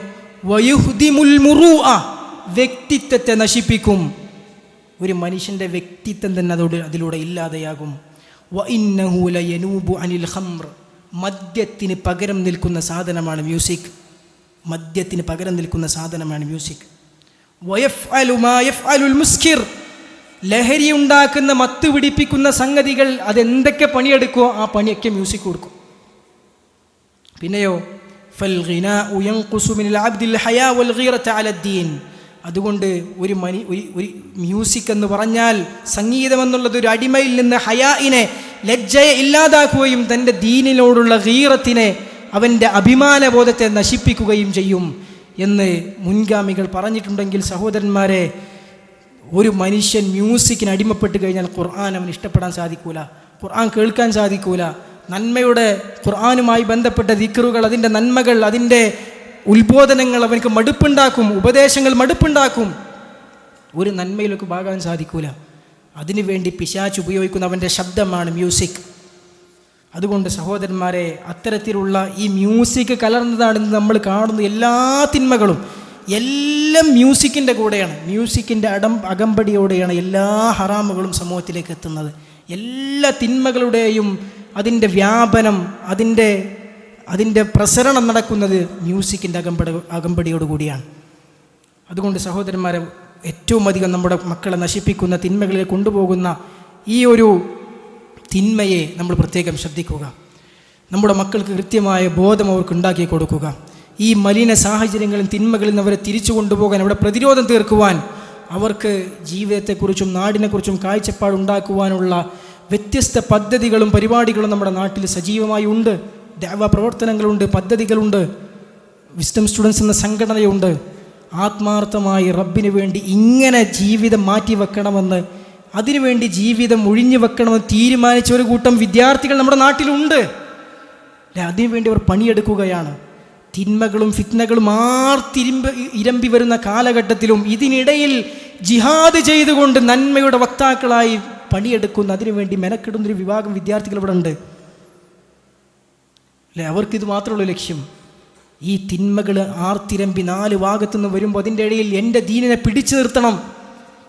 വയുഹ്ദിമുൽ മുറൂഅ, വ്യക്തിത്വത്തെ നശിപ്പിക്കും. ഒരു മനുഷ്യൻ്റെ വ്യക്തിത്വം തന്നെ അതിലൂടെ ഇല്ലാതെയാകും. വഇന്നഹു ലയനൂബു അനിൽ ഖംർ, മദ്യത്തിന് പകരം നിൽക്കുന്ന സാധനമാണ് മ്യൂസിക്. മദ്യത്തിന് പകരം നിൽക്കുന്ന സാധനമാണ് മ്യൂസിക്. വയഫ്അലു മാ യഫ്അലുൽ മുസ്കിർ, ലഹരി ഉണ്ടാക്കുന്ന മത്ത് പിടിപ്പിക്കുന്ന സംഗതികൾ, അതെന്തൊക്കെ പണിയെടുക്കുമോ ആ പണിയൊക്കെ മ്യൂസിക് കൊടുക്കും. പിന്നെയോ ഫൽ ഗിനാഉ യൻഖുസു മിനൽ അബ്ദിൽ ഹയാ വൽ ഗീറത അലദ്ദീൻ, അതുകൊണ്ട് ഒരു മ്യൂസിക് എന്ന് പറഞ്ഞാൽ, സംഗീതം എന്നുള്ളത് ഒരു അടിമയിൽ നിന്ന് ഹയാഇനെ, ലജ്ജയെ ഇല്ലാതാക്കുകയും തൻ്റെ ദീനിനോടുള്ള ഗീറത്തിനെ, അവൻ്റെ അഭിമാനബോധത്തെ നശിപ്പിക്കുകയും ചെയ്യും എന്ന് മുൻഗാമികൾ പറഞ്ഞിട്ടുണ്ടെങ്കിൽ സഹോദരന്മാരെ, ഒരു മനുഷ്യൻ മ്യൂസിക്കിന് അടിമപ്പെട്ട് കഴിഞ്ഞാൽ ഖുർആൻ അവന് ഇഷ്ടപ്പെടാൻ സാധിക്കൂല, ഖുർആൻ കേൾക്കാൻ സാധിക്കൂല. നന്മയുടെ ഖുർആനുമായി ബന്ധപ്പെട്ട ദിക്റുകൾ, അതിൻ്റെ നന്മകൾ, അതിൻ്റെ ഉത്ബോധനങ്ങൾ അവനക്ക് മടുപ്പുണ്ടാക്കും, ഉപദേശങ്ങൾ മടുപ്പുണ്ടാക്കും. ഒരു നന്മയിലേക്ക് ഭാഗാൻ സാധിക്കൂല. അതിനുവേണ്ടി പിശാച് ഉപയോഗിക്കുന്ന അവൻ്റെ ശബ്ദമാണ് മ്യൂസിക്. അതുകൊണ്ട് സഹോദരന്മാരെ, അത്തരത്തിലുള്ള ഈ മ്യൂസിക് കലർന്നതാണെന്ന് നമ്മൾ കാണുന്ന എല്ലാ തിന്മകളും എല്ലാം മ്യൂസിക്കിൻ്റെ കൂടെയാണ്, മ്യൂസിക്കിൻ്റെ അകമ്പടിയോടെയാണ് എല്ലാ ഹറാമുകളും സമൂഹത്തിലേക്ക് എത്തുന്നത്. എല്ലാ തിന്മകളുടെയും അതിൻ്റെ വ്യാപനം, അതിൻ്റെ പ്രസരണം നടക്കുന്നത് മ്യൂസിക്കിൻ്റെ അകമ്പടിയോടുകൂടിയാണ്. അതുകൊണ്ട് സഹോദരന്മാരെ, ഏറ്റവും അധികം നമ്മുടെ മക്കളെ നശിപ്പിക്കുന്ന, തിന്മകളിലേക്ക് കൊണ്ടുപോകുന്ന ഈ ഒരു തിന്മയെ നമ്മൾ പ്രത്യേകം ശ്രദ്ധിക്കുക. നമ്മുടെ മക്കൾക്ക് കൃത്യമായ ബോധം അവർക്ക് ഉണ്ടാക്കി കൊടുക്കുക. ഈ മലിന സാഹചര്യങ്ങളും തിന്മകളിൽ നിന്ന് അവരെ തിരിച്ചു കൊണ്ടുപോകാൻ, അവിടെ പ്രതിരോധം തീർക്കുവാൻ, അവർക്ക് ജീവിതത്തെക്കുറിച്ചും നാടിനെക്കുറിച്ചും കാഴ്ചപ്പാടുണ്ടാക്കുവാനുള്ള വ്യത്യസ്ത പദ്ധതികളും പരിപാടികളും നമ്മുടെ നാട്ടിൽ സജീവമായി ഉണ്ട്. ദഅവ പ്രവർത്തനങ്ങളുണ്ട്, പദ്ധതികളുണ്ട്, വിസ്ഡം സ്റ്റുഡൻസ് എന്ന സംഘടനയുണ്ട്. ആത്മാർത്ഥമായി റബ്ബിന് വേണ്ടി ഇങ്ങനെ ജീവിതം മാറ്റിവെക്കണമെന്ന്, അതിനുവേണ്ടി ജീവിതം ഒഴിഞ്ഞു വെക്കണമെന്ന് തീരുമാനിച്ച ഒരു കൂട്ടം വിദ്യാർത്ഥികൾ നമ്മുടെ നാട്ടിലുണ്ട്. അതിനുവേണ്ടി അവർ പണിയെടുക്കുകയാണ്. തിന്മകളും ഫിത്നകളും ഇരമ്പി വരുന്ന കാലഘട്ടത്തിലും ഇതിനിടയിൽ ജിഹാദ് ചെയ്തുകൊണ്ട് നന്മയുടെ വക്താക്കളായി പണിയെടുക്കുന്ന, അതിനുവേണ്ടി മെനക്കെടുന്നൊരു വിഭാഗം വിദ്യാർത്ഥികൾ ഇവിടെ ഉണ്ട്. അവർക്കിത് മാത്രമുള്ള ലക്ഷ്യം. ഈ തിന്മകൾ ആർത്തിരമ്പി 4 ഭാഗത്തുനിന്ന് വരുമ്പോൾ അതിൻ്റെ ഇടയിൽ എൻ്റെ ദീനിനെ പിടിച്ചു നിർത്തണം,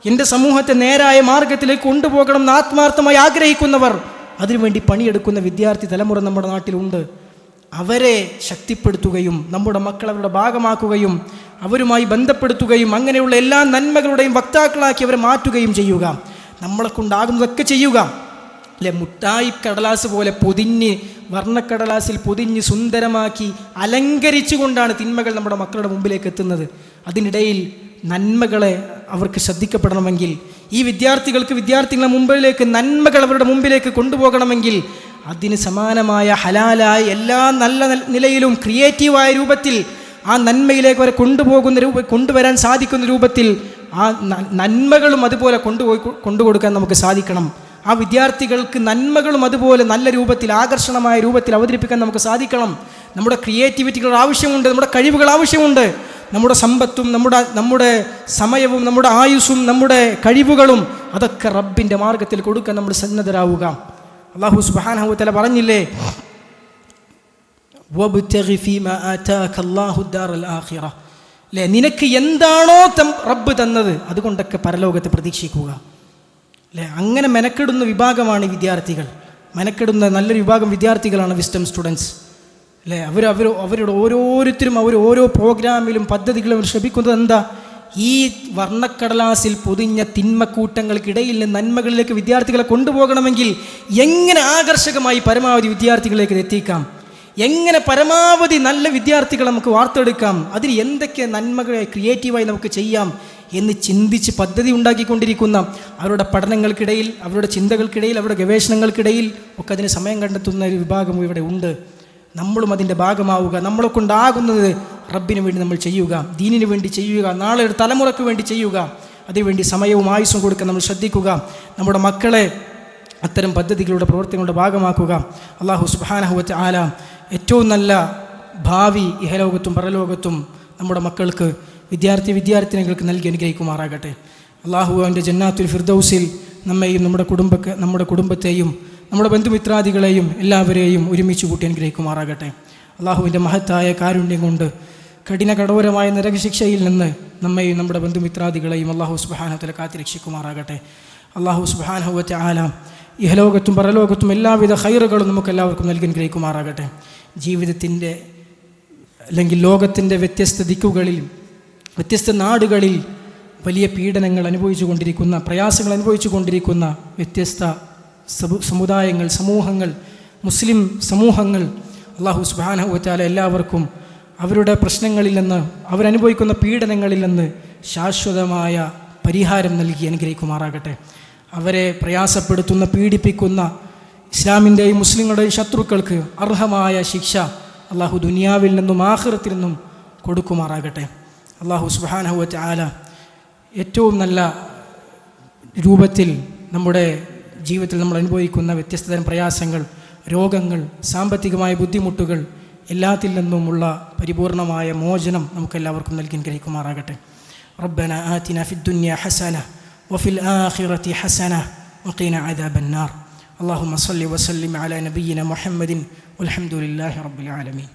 എൻ്റെ സമൂഹത്തെ നേരായ മാർഗത്തിലേക്ക് കൊണ്ടുപോകണം എന്ന് ആത്മാർത്ഥമായി ആഗ്രഹിക്കുന്നവർ, അതിനുവേണ്ടി പണിയെടുക്കുന്ന വിദ്യാർത്ഥി തലമുറ നമ്മുടെ നാട്ടിലുണ്ട്. അവരെ ശക്തിപ്പെടുത്തുകയും നമ്മുടെ മക്കളെ അവരുടെ ഭാഗമാക്കുകയും അവരുമായി ബന്ധപ്പെടുത്തുകയും അങ്ങനെയുള്ള എല്ലാ നന്മകളുടെയും വക്താക്കളാക്കി അവരെ മാറ്റുകയും ചെയ്യുക. നമ്മളെ കൊണ്ടാകുന്നതൊക്കെ ചെയ്യുക. മുട്ടായി കടലാസ് പോലെ പൊതിഞ്ഞ്, വർണ്ണക്കടലാസിൽ പൊതിഞ്ഞ് സുന്ദരമാക്കി അലങ്കരിച്ചു കൊണ്ടാണ് തിന്മകൾ നമ്മുടെ മക്കളുടെ മുമ്പിലേക്ക് എത്തുന്നത്. അതിനിടയിൽ നന്മകളെ അവർക്ക് ശ്രദ്ധിക്കപ്പെടണമെങ്കിൽ, ഈ വിദ്യാർത്ഥികളുടെ മുമ്പിലേക്ക് നന്മകൾ അവരുടെ മുമ്പിലേക്ക് കൊണ്ടുപോകണമെങ്കിൽ, അതിന് സമാനമായ ഹലാലായ എല്ലാ നല്ല നിലയിലും ക്രിയേറ്റീവായ രൂപത്തിൽ ആ നന്മയിലേക്ക് അവരെ കൊണ്ടുവരാൻ സാധിക്കുന്ന രൂപത്തിൽ ആ നന്മകളും അതുപോലെ കൊണ്ടുകൊടുക്കാൻ നമുക്ക് സാധിക്കണം. ആ വിദ്യാർത്ഥികൾക്ക് നന്മകളും അതുപോലെ നല്ല രൂപത്തിൽ, ആകർഷണമായ രൂപത്തിൽ അവതരിപ്പിക്കാൻ നമുക്ക് സാധിക്കണം. നമ്മുടെ ക്രിയേറ്റിവിറ്റികൾ ആവശ്യമുണ്ട്, നമ്മുടെ കഴിവുകൾ ആവശ്യമുണ്ട്. നമ്മുടെ സമ്പത്തും നമ്മുടെ സമയവും നമ്മുടെ ആയുസ്സും നമ്മുടെ കഴിവുകളും അതൊക്കെ റബ്ബിൻ്റെ മാർഗത്തിൽ കൊടുക്കാൻ നമ്മൾ സന്നദ്ധരാവുക. അല്ലാഹു സുബ്ഹാനഹു വ തആല പറഞ്ഞില്ലേ, വബ്തഗി ഫീമാ ആതാക അല്ലാഹു ദാറൽ ആഖിറ, നിനക്ക് എന്താണോ റബ്ബ് തന്നത് അതുകൊണ്ടൊക്കെ പരലോകത്തെ പ്രതീക്ഷിക്കുക. അങ്ങനെ മെനക്കെടുന്ന വിഭാഗമാണ് വിദ്യാർത്ഥികൾ. മെനക്കെടുന്ന നല്ലൊരു വിഭാഗം വിദ്യാർത്ഥികളാണ് വിസ്ഡം സ്റ്റുഡൻസ്. അവരുടെ ഓരോരുത്തരും ഓരോ പ്രോഗ്രാമിലും പദ്ധതികളും ശ്രമിക്കുന്നത് എന്താ? ഈ വർണ്ണക്കടലാസിൽ പൊതിഞ്ഞ തിന്മക്കൂട്ടങ്ങൾക്കിടയിൽ നിന്ന് നന്മകളിലേക്ക് വിദ്യാർത്ഥികളെ കൊണ്ടുപോകണമെങ്കിൽ എങ്ങനെ ആകർഷകമായി പരമാവധി വിദ്യാർത്ഥികളിലേക്ക് എത്തിക്കാം, എങ്ങനെ പരമാവധി നല്ല വിദ്യാർത്ഥികളെ നമുക്ക് വാർത്തെടുക്കാം, അതിന് എന്തൊക്കെ നന്മകളെ ക്രിയേറ്റീവായി നമുക്ക് ചെയ്യാം എന്ന് ചിന്തിച്ച് പദ്ധതി ഉണ്ടാക്കിക്കൊണ്ടിരിക്കുന്ന, അവരുടെ പഠനങ്ങൾക്കിടയിൽ, അവരുടെ ചിന്തകൾക്കിടയിൽ, അവരുടെ ഗവേഷണങ്ങൾക്കിടയിൽ ഒക്കെ അതിന് സമയം കണ്ടെത്തുന്ന ഒരു വിഭാഗം ഇവിടെ ഉണ്ട്. നമ്മളും അതിൻ്റെ ഭാഗമാവുക. നമ്മളെ കൊണ്ടാകുന്നത് റബ്ബിന് വേണ്ടി നമ്മൾ ചെയ്യുക, ദീനിന് വേണ്ടി ചെയ്യുക, നാളെ ഒരു തലമുറയ്ക്ക് വേണ്ടി ചെയ്യുക. അതിനുവേണ്ടി സമയവും ആയുസ്സും കൊടുക്കാൻ നമ്മൾ ശ്രദ്ധിക്കുക. നമ്മുടെ മക്കളെ അത്തരം പദ്ധതികളുടെ പ്രവർത്തനങ്ങളുടെ ഭാഗമാക്കുക. അല്ലാഹു സുബ്ഹാനഹു വ തആല ഏറ്റവും നല്ല ഭാവി ഇഹലോകത്തും പരലോകത്തും നമ്മുടെ മക്കൾക്ക്, വിദ്യാർത്ഥിനികൾക്ക് നൽകി അനുഗ്രഹിക്കുമാറാകട്ടെ. അല്ലാഹു അവൻ്റെ ജന്നാത്തുൽ ഫിർദൗസിൽ നമ്മെയും നമ്മുടെ കുടുംബത്തെയും നമ്മുടെ ബന്ധുമിത്രാദികളെയും എല്ലാവരെയും ഒരുമിച്ച് കൂട്ടി അനുഗ്രഹിക്കുമാറാകട്ടെ. അല്ലാഹുവിൻ്റെ മഹത്തായ കാരുണ്യം കൊണ്ട് കഠിന കഠോരമായ നരകശിക്ഷയിൽ നിന്ന് നമ്മെയും നമ്മുടെ ബന്ധുമിത്രാദികളെയും അല്ലാഹു സുബ്ഹാനഹു വ തആല കാത്തുരക്ഷിക്കുമാറാകട്ടെ. അല്ലാഹു സുബ്ഹാനഹു വ തആല ഇഹലോകത്തും പരലോകത്തും എല്ലാവിധ ഖൈറുകളും നമുക്കെല്ലാവർക്കും നൽകി അനുഗ്രഹിക്കുമാറാകട്ടെ. ജീവിതത്തിൻ്റെ അല്ലെങ്കിൽ ലോകത്തിൻ്റെ വ്യത്യസ്ത ദിക്കുകളിൽ, വ്യത്യസ്ത നാടുകളിൽ വലിയ പീഡനങ്ങൾ അനുഭവിച്ചു കൊണ്ടിരിക്കുന്ന, പ്രയാസങ്ങൾ അനുഭവിച്ചു കൊണ്ടിരിക്കുന്ന വ്യത്യസ്ത സമുദായങ്ങൾ, സമൂഹങ്ങൾ, മുസ്ലിം സമൂഹങ്ങൾ, അല്ലാഹു സുബ്ഹാനഹു വ തആല എല്ലാവർക്കും അവരുടെ പ്രശ്നങ്ങളിൽ നിന്ന്, അവരനുഭവിക്കുന്ന പീഡനങ്ങളിൽ നിന്ന് ശാശ്വതമായ പരിഹാരം നൽകി അനുഗ്രഹിക്കുമാറാകട്ടെ. അവരെ പ്രയാസപ്പെടുത്തുന്ന, പീഡിപ്പിക്കുന്ന ഇസ്ലാമിൻ്റെയും മുസ്ലിങ്ങളുടെയും ശത്രുക്കൾക്ക് അർഹമായ ശിക്ഷ അല്ലാഹു ദുനിയാവിൽ നിന്നും ആഖിറത്തിൽ നിന്നും കൊടുക്കുമാറാകട്ടെ. അല്ലാഹു സുബ്ഹാനഹു വ തആല ഏറ്റവും നല്ല രൂപത്തിൽ നമ്മുടെ ജീവിതത്തിൽ നമ്മൾ അനുഭവിക്കുന്ന വ്യത്യസ്തതരം പ്രയാസങ്ങൾ, രോഗങ്ങൾ, സാമ്പത്തികമായ ബുദ്ധിമുട്ടുകൾ എല്ലാത്തിൽ നിന്നുമുള്ള പരിപൂർണമായ മോചനം നമുക്കെല്ലാവർക്കും നൽകി അനുഗ്രഹിക്കുമാറാകട്ടെ. റബ്ബന ആതിന ഫിദ്ദുനിയ ഹസന വഫിൽ ആഖിറതി ഹസന വഖിന അദാബന്നാർ. അല്ലാഹുമ്മ സ്വല്ലി വസല്ലിം അലാ നബിയിന മുഹമ്മദിൻ വൽഹംദുലില്ലാഹി റബ്ബിൽ ആലമീൻ.